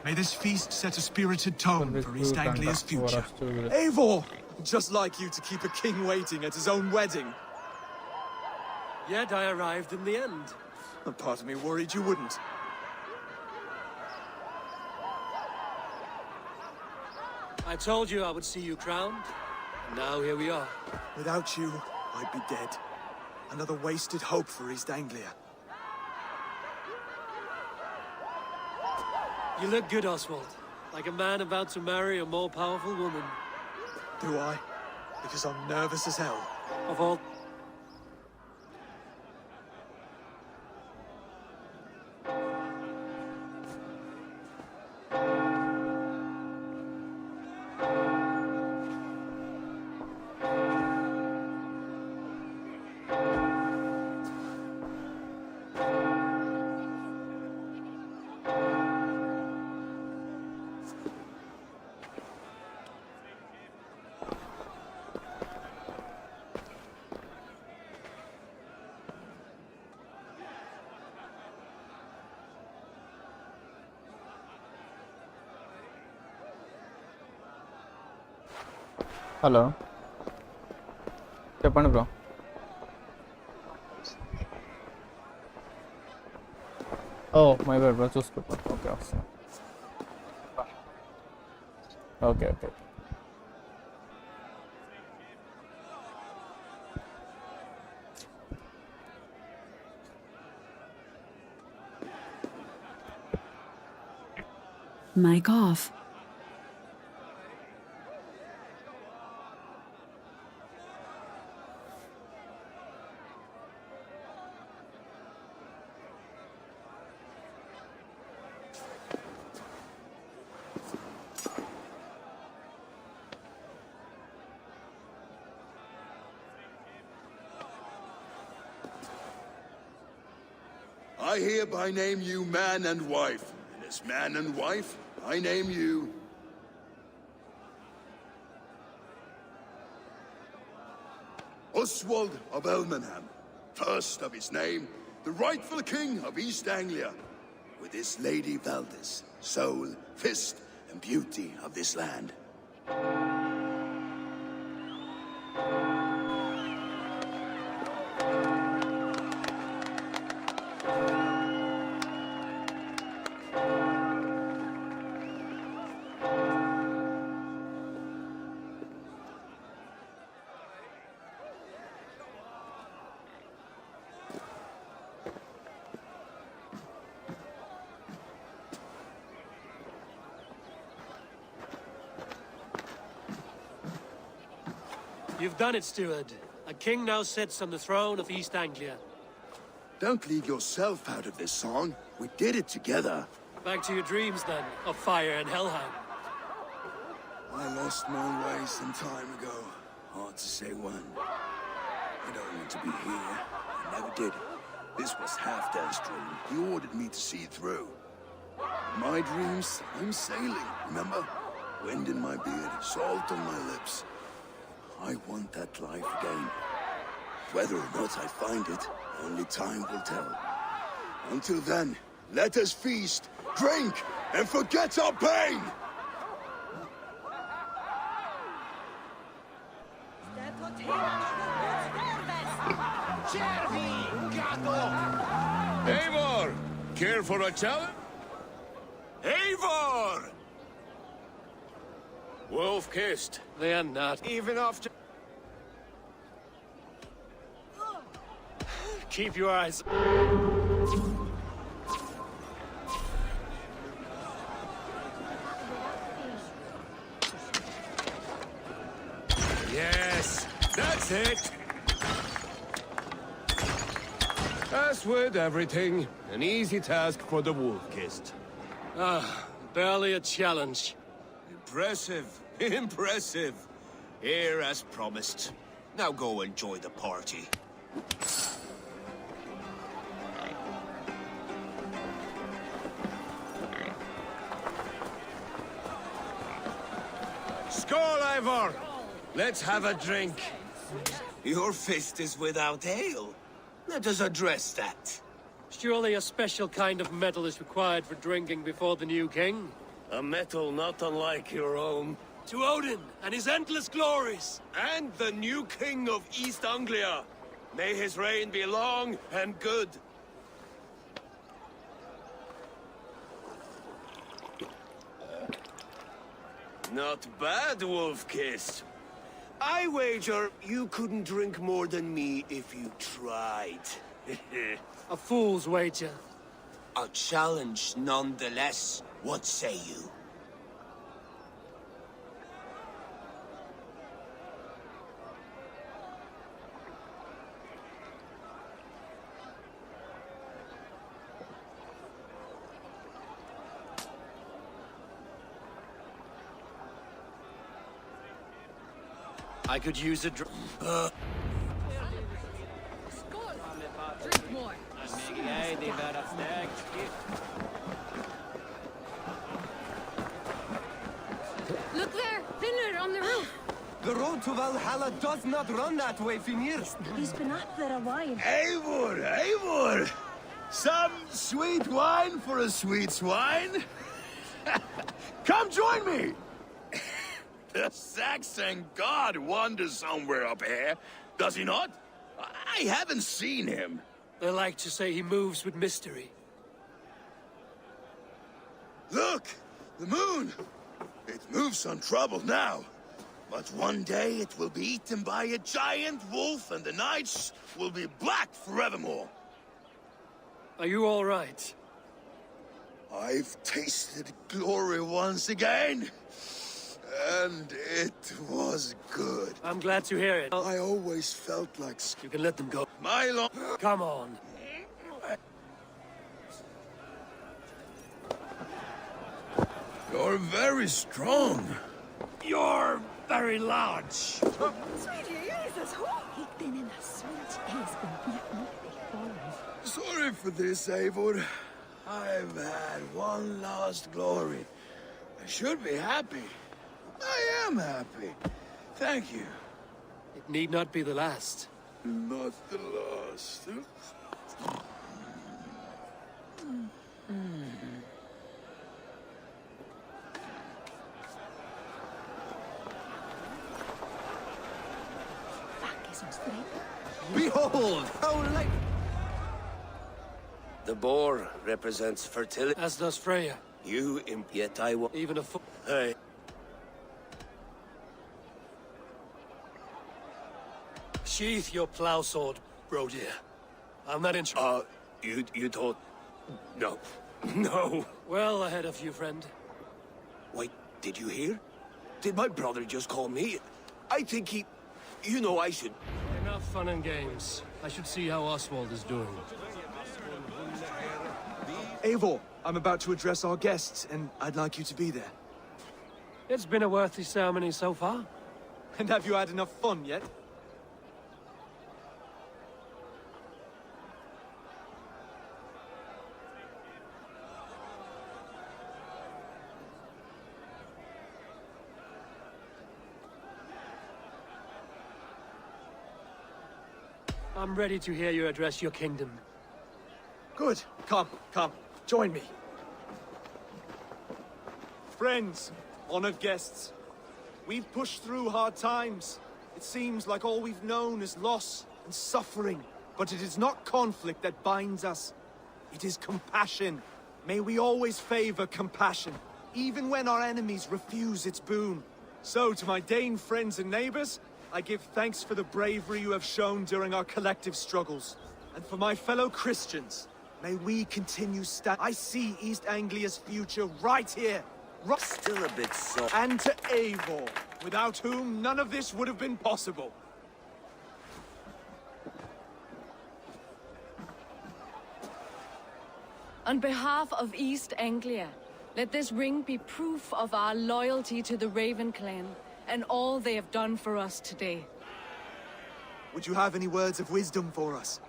May this feast set a spirited tone for East Anglia's future. Eivor! Just like you to keep a king waiting at his own wedding. Yet I arrived in the end. A part of me worried you wouldn't. I told you I would see you crowned. And now here we are. Without you, I'd be dead. Another wasted hope for East Anglia. You look good, Oswald. Like a man about to marry a more powerful woman. Do I? Because I'm nervous as hell. Of all... hello చెప్పండి bro. Oh my bad bro, చూసుకుంటా. Okay వస్తాను. Okay okay. Mic off. I hereby name you man and wife, and as man and wife, I name you... Oswald of Elmenham, first of his name, the rightful king of East Anglia, with this Lady Valdis, soul, fist, and beauty of this land. You've done it, steward. A king now sits on the throne of East Anglia. Don't leave yourself out of this song. We did it together. Back to your dreams, then, of fire and Helheim. I lost my way some time ago. Hard to say when. I don't want to be here. I never did. This was Halfdan's dream. He ordered me to see it through. My dreams, I'm sailing, remember? Wind in my beard, salt on my lips. I want that life again. Whether or not I find it, only time will tell. Until then, let us feast, drink, and forget our pain! Eivor! Care for a challenge? Eivor! Wolf-kissed. They are not. Even after... Keep your eyes... Yes, that's it. As with everything, an easy task for the wolf-kissed. Barely a challenge. Impressive. Impressive. Here as promised. Now go enjoy the party. Skål, Eivor! Let's have a drink. Your fist is without ale. Let us address that. Surely a special kind of metal is required for drinking before the new king? A metal not unlike your own. To Odin and his endless glories! And the new king of East Anglia. May his reign be long and good. Not bad, Wolf-kissed. I wager you couldn't drink more than me if you tried. A fool's wager. A challenge nonetheless. What say you? I could use a drink more. Look there, Finner on the roof. The road to Valhalla does not run that way, Finir. He's been up there a while. Eivor, Eivor! Some sweet wine for a sweet swine? Come join me! The Saxon god wanders somewhere up here, does he not? I haven't seen him. They like to say he moves with mystery. Look! The moon! It moves untroubled now. But one day it will be eaten by a giant wolf and the nights will be black forevermore. Are you all right? I've tasted glory once again. And it was good. I'm glad to hear it. I always felt like... You can let them go. Milo! Come on. You're very strong. You're very large. Sorry for this, Eivor. I've had one last glory. I should be happy. I am happy. Thank you. It need not be the last. Not the last. Behold, how late! The boar represents fertility. As does Freya. You yet I will. Even a Hey. Sheath your plow sword, bro dear. I'm not interested. You thought... No. No. Well ahead of you, friend. Wait, did you hear? Did my brother just call me? I think he... You know, I should... Enough fun and games. I should see how Oswald is doing. Eivor, I'm about to address our guests, and I'd like you to be there. It's been a worthy ceremony so far. And have you had enough fun yet? I'm ready to hear you address your kingdom. Good. Come, join me. Friends, honored guests, we've pushed through hard times. It seems like all we've known is loss and suffering. But it is not conflict that binds us. It is compassion. May we always favor compassion, even when our enemies refuse its boon. So, to my Dane friends and neighbors, I give thanks for the bravery you have shown during our collective struggles. And for my fellow Christians, may we continue I see East Anglia's future right here. Still a bit so... And to Eivor, without whom none of this would have been possible. On behalf of East Anglia, let this ring be proof of our loyalty to the Raven clan and all they have done for us today. Would you have any words of wisdom for us?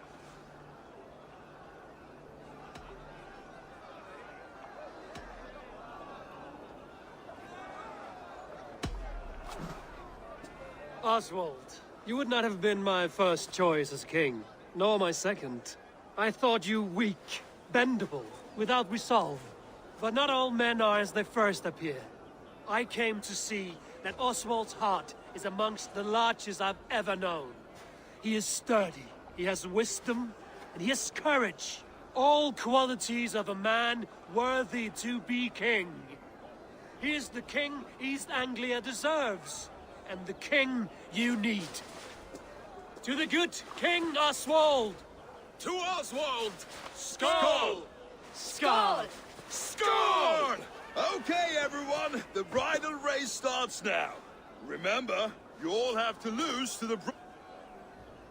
Oswald, you would not have been my first choice as king, nor my second. I thought you weak, bendable, without resolve. But not all men are as they first appear. I came to see that Oswald's heart is amongst the largest I've ever known. He is sturdy, he has wisdom, and he has courage. All qualities of a man worthy to be king. He is the king East Anglia deserves, and the king you need. To the good King Oswald! To Oswald! Skull! Skull! Score! Okay, everyone, the bridal race starts now. Remember, you all have to lose to the...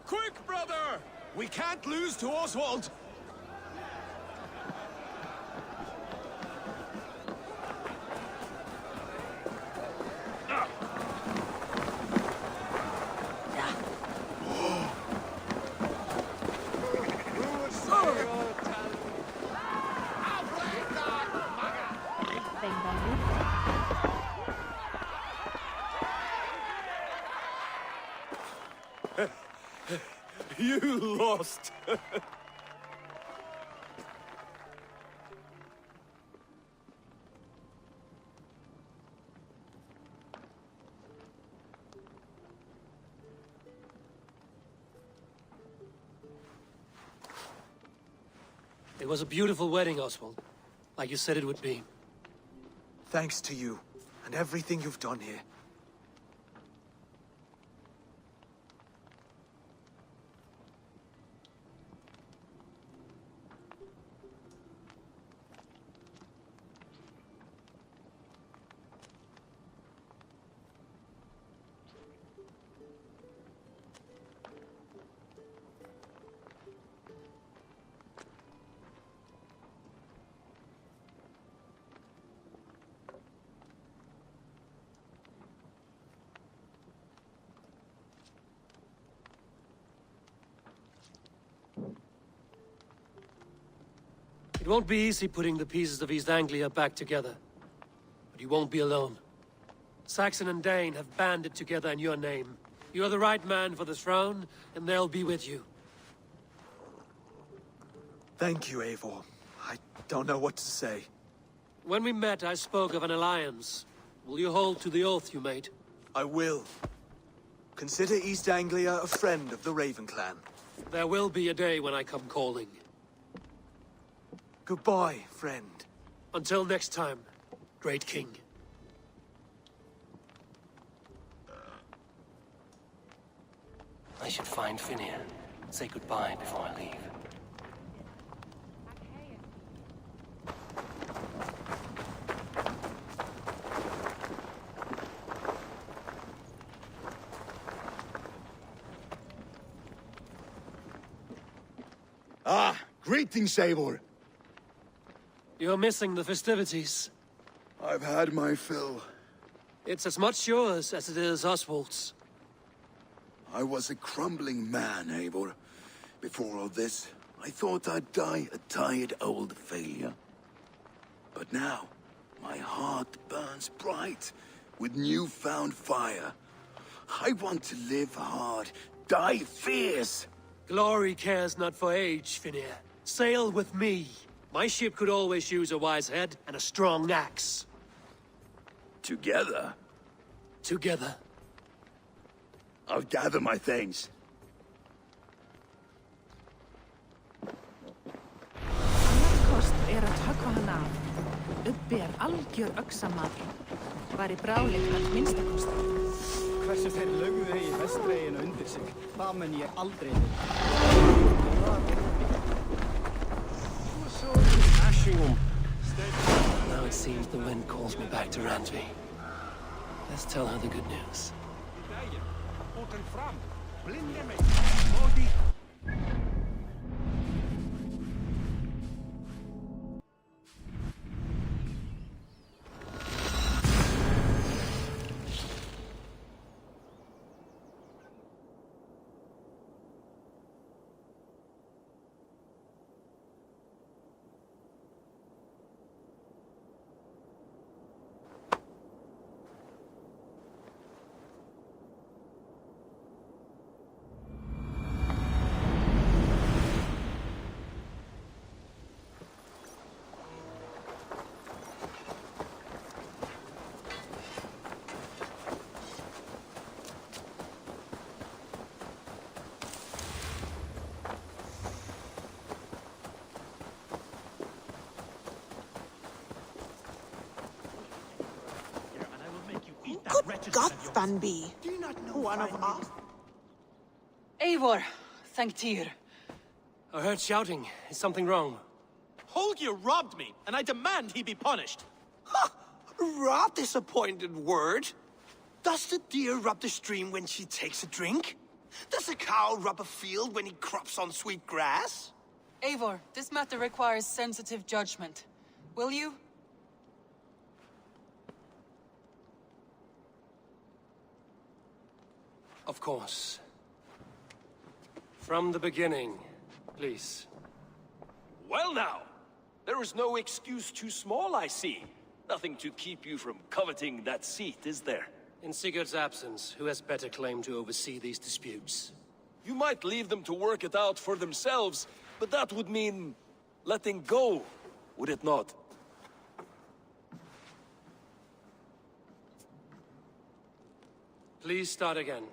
Quick, brother! We can't lose to Oswald! You lost! It was a beautiful wedding, Oswald. Like you said it would be. Thanks to you, and everything you've done here. It won't be easy putting the pieces of East Anglia back together. But you won't be alone. Saxon and Dane have banded together in your name. You're the right man for the throne, and they'll be with you. Thank you, Eivor. I don't know what to say. When we met, I spoke of an alliance. Will you hold to the oath you made? I will. Consider East Anglia a friend of the Raven clan. There will be a day when I come calling. Goodbye, friend. Until next time, Great King. I should find Finir. Say goodbye before I leave. Ah, greetings, Eivor. You're missing the festivities. I've had my fill. It's as much yours as it is Oswald's. I was a crumbling man, Eivor. Before all this, I thought I'd die a tired old failure. But now, my heart burns bright with newfound fire. I want to live hard, die fierce. Glory cares not for age, Finir. Sail with me. My ship could always use a wise head and a strong axe. Together? Together. I'll gather my things. Annar kostur að höggva hann af. Uppi algjör öxamaður. Væri brálegt hans minnsta kostur. Hversu þeir lögðu í vestreginu undir sig, það mun ég aldrei Now it seems the wind calls me back to Randvi. Let's tell her the good news. Gothban be? One of us. Eivor, thank Tyr. I heard shouting. Is something wrong? Holger robbed me, and I demand he be punished. Ha! Raw disappointed word. Does the deer rub the stream when she takes a drink? Does a cow rub a field when he crops on sweet grass? Eivor, this matter requires sensitive judgment. Will you? Of course. From the beginning, please. Well now, there is no excuse too small, I see. Nothing to keep you from coveting that seat, is there? In Sigurd's absence, who has better claim to oversee these disputes? You might leave them to work it out for themselves, but that would mean letting go, would it not? Please start again.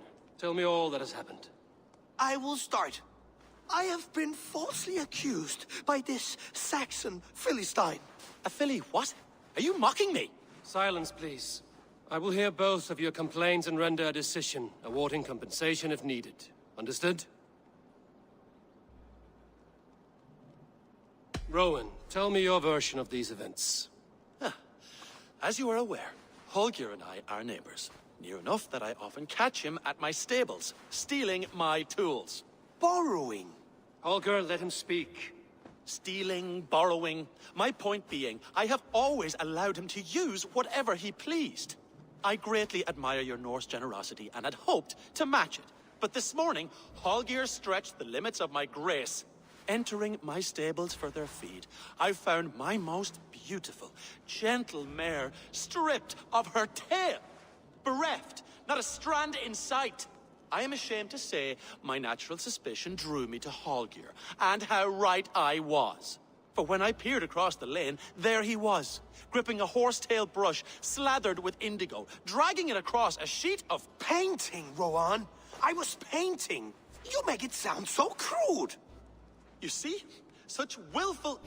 Tell me all that has happened. I will start. I have been falsely accused by this Saxon Philistine. A Philly what? Are you mocking me? Silence, please. I will hear both of your complaints and render a decision, awarding compensation if needed. Understood? Rowan, tell me your version of these events. As you are aware, Holger and I are neighbors. Near enough that I often catch him at my stables, stealing my tools. Borrowing. Holger, let him speak. Stealing, borrowing. My point being, I have always allowed him to use whatever he pleased. I greatly admire your Norse generosity and had hoped to match it. But this morning, Holger stretched the limits of my grace. Entering my stables for their feed, I found my most beautiful, gentle mare stripped of her tail. Bereft, not a strand in sight. I am ashamed to say my natural suspicion drew me to Holger, and how right I was. For when I peered across the lane, there he was, gripping a horsetail brush slathered with indigo, dragging it across a sheet of painting, Rowan. I was painting. You make it sound so crude. You see? Such willful...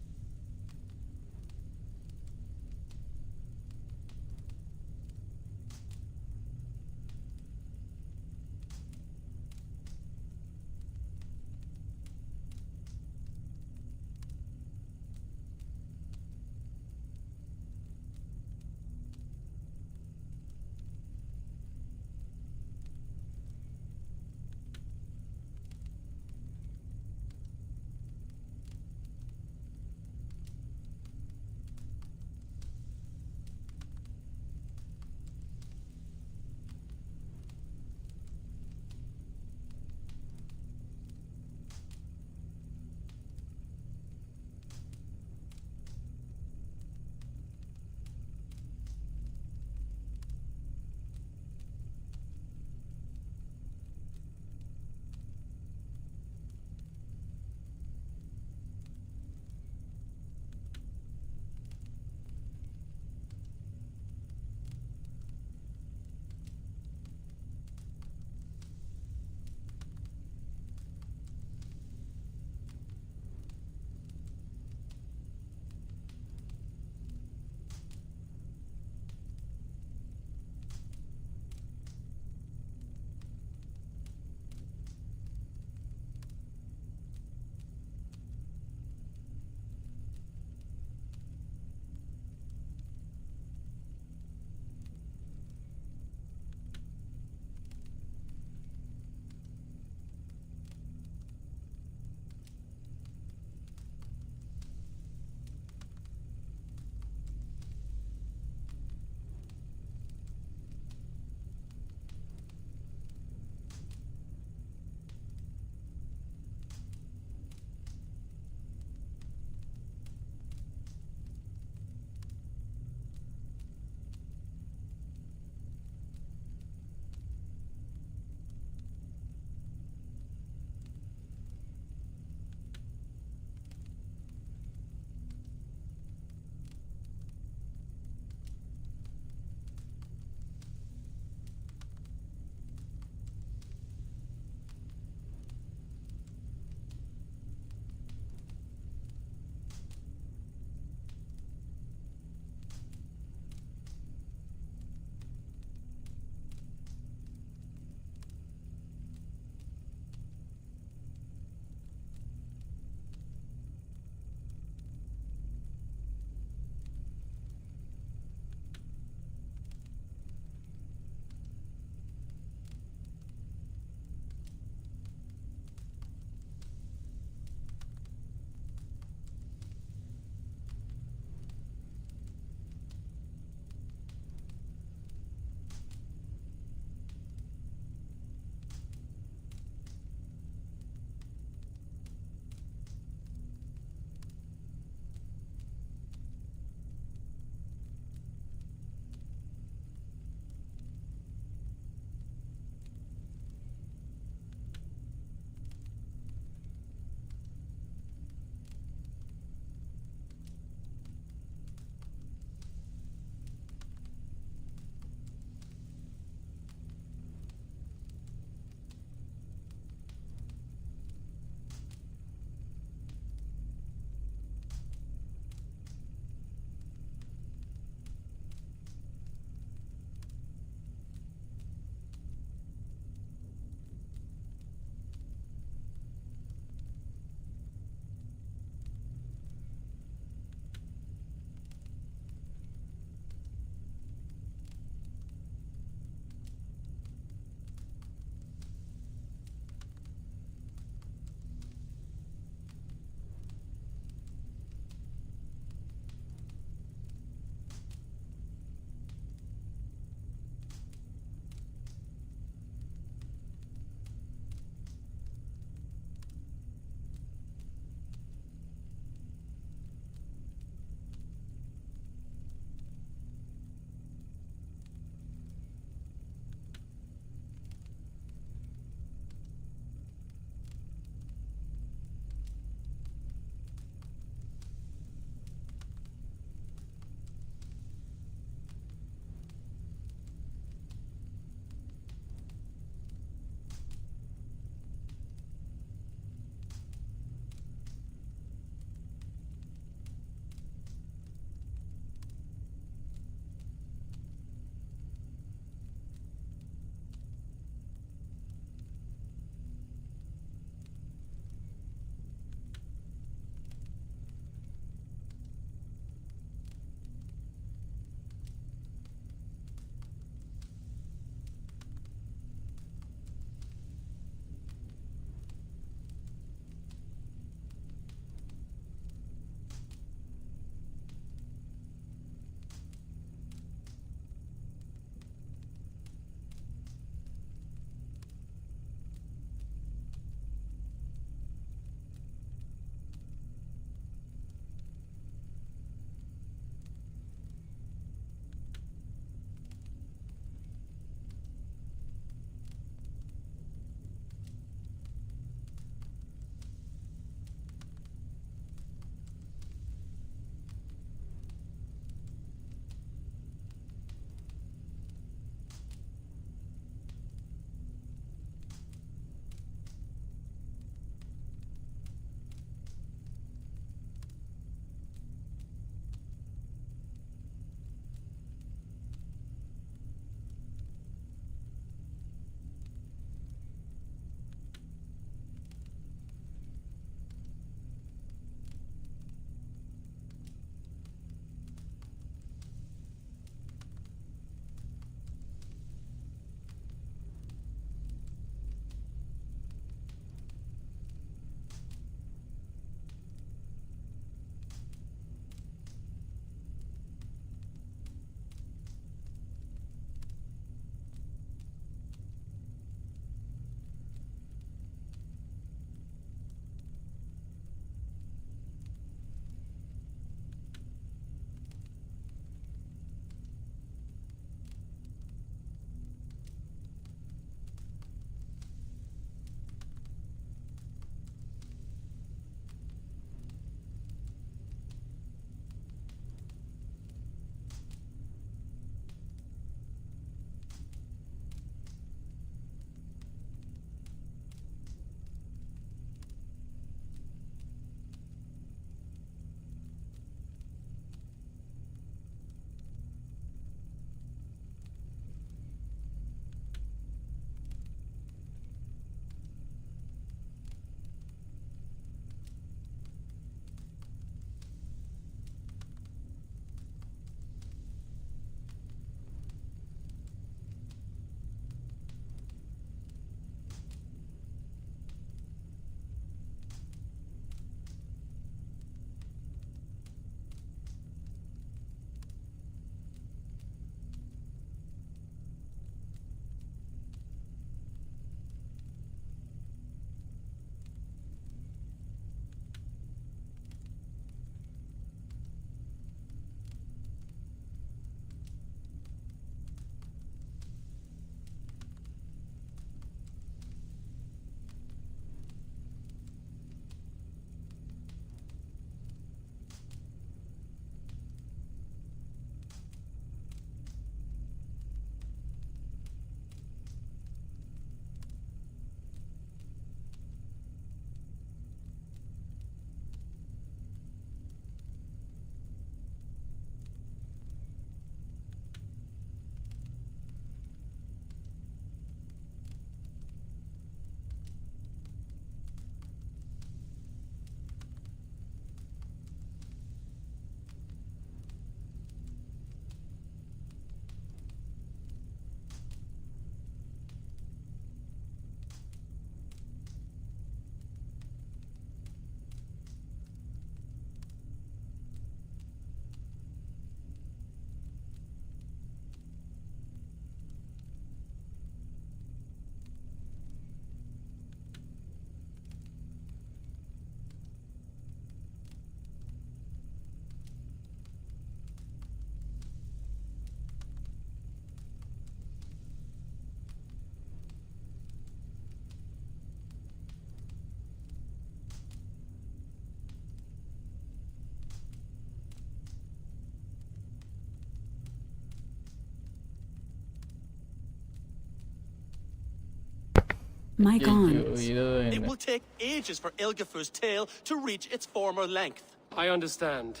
My gons. It will take ages for Ilgafur's tail to reach its former length. I understand.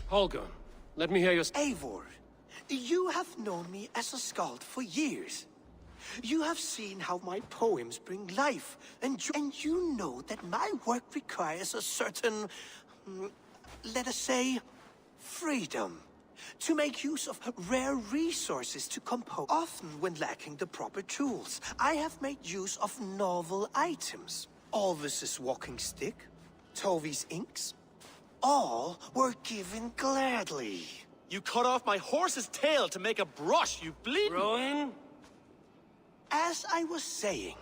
Holger, let me hear your... Eivor, you have known me as a skald for years. You have seen how my poems bring life, and you know that my work requires a certain, let us say, freedom. To make use of rare resources to compose. Often when lacking the proper tools, I have made use of novel items. Alvis's walking stick, Tovi's inks, all were given gladly. You cut off my horse's tail to make a brush, you bleed. Rowan? As I was saying,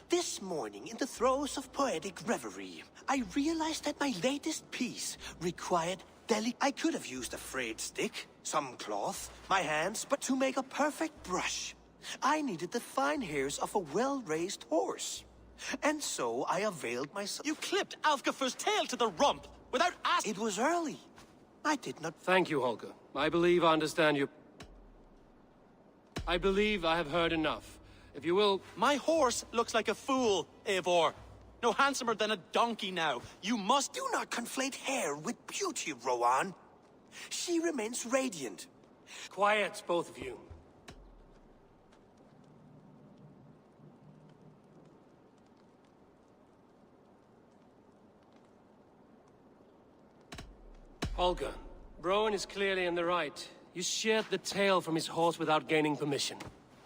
this morning in the throes of poetic reverie, I realized that my latest piece required I could have used a frayed stick, some cloth, my hands, but to make a perfect brush, I needed the fine hairs of a well-raised horse. And so I availed myself. You clipped Alfgafur's tail to the rump without asking. It was early. I did not... Thank you, Holger. I believe I understand you. I believe I have heard enough. If you will... My horse looks like a fool, Eivor. No handsomer than a donkey now. You must... Do not conflate hair with beauty, Rowan. She remains radiant. Quiet, both of you. Holger, Rowan is clearly in the right. You sheared the tail from his horse without gaining permission.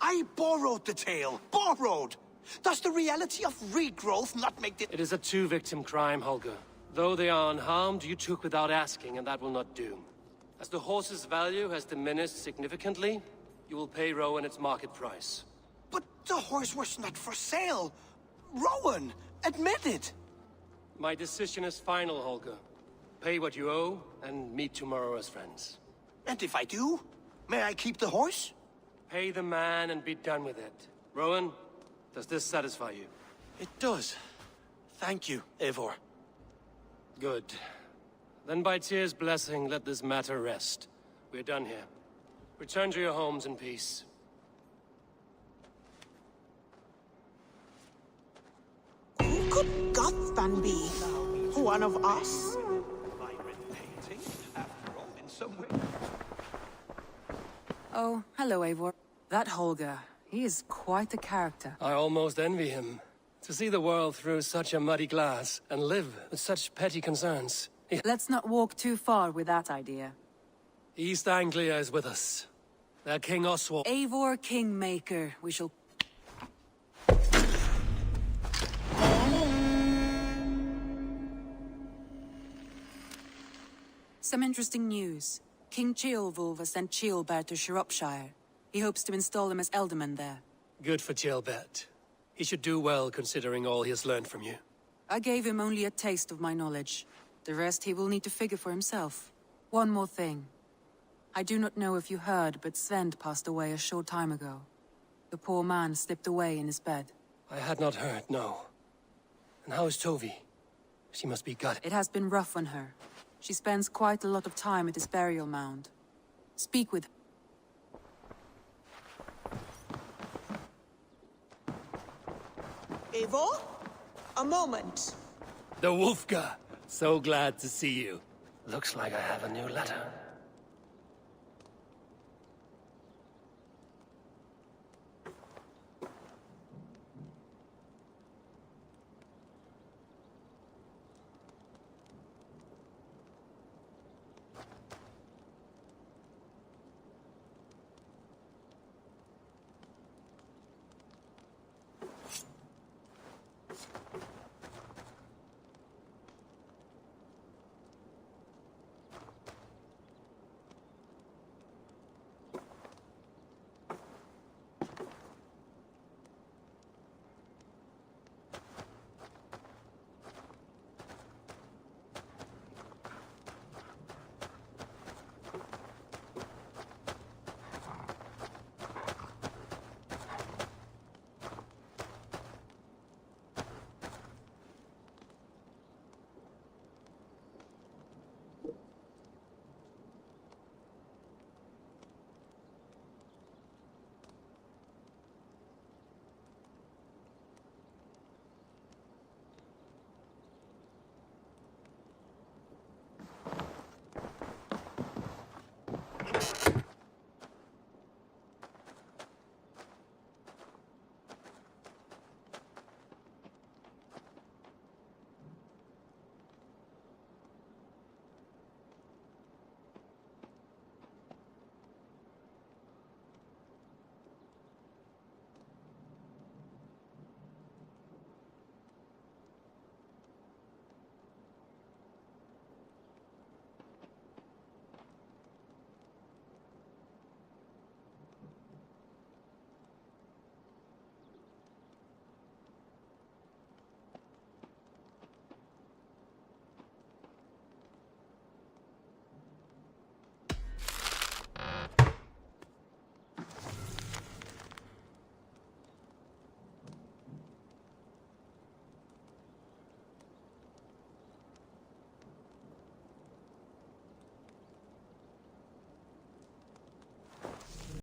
I borrowed the tail. Borrowed! Does the reality of regrowth not make it... It is a two-victim crime, Holger. Though they are unharmed, you took without asking, and that will not do. As the horse's value has diminished significantly, you will pay Rowan its market price. But the horse was not for sale. Rowan, admit it. My decision is final, Holger. Pay what you owe, and meet tomorrow as friends. And if I do, may I keep the horse? Pay the man and be done with it. Rowan, does this satisfy you? It does. Thank you, Eivor. Good. Then by Tyr's blessing, let this matter rest. We're done here. Return to your homes in peace. Who could Gothban be? One of us? Oh, hello, Eivor. That Holger, he is quite a character. I almost envy him. To see the world through such a muddy glass, and live with such petty concerns. Let's not walk too far with that idea. East Anglia is with us. Their King Oswald. Eivor Kingmaker, we shall... Some interesting news. King Ceolwulf has sent Ceolbert to Shropshire. He hopes to install him as Elderman there. Good for Ceolbert. He should do well considering all he has learned from you. I gave him only a taste of my knowledge. The rest he will need to figure for himself. One more thing. I do not know if you heard, but Svend passed away a short time ago. The poor man slipped away in his bed. I had not heard, no. And how is Tovi? She must be gutted. It has been rough on her. She spends quite a lot of time at his burial mound. Speak with her. Eivor? A moment. The Wolfga! So glad to see you. Looks like I have a new letter.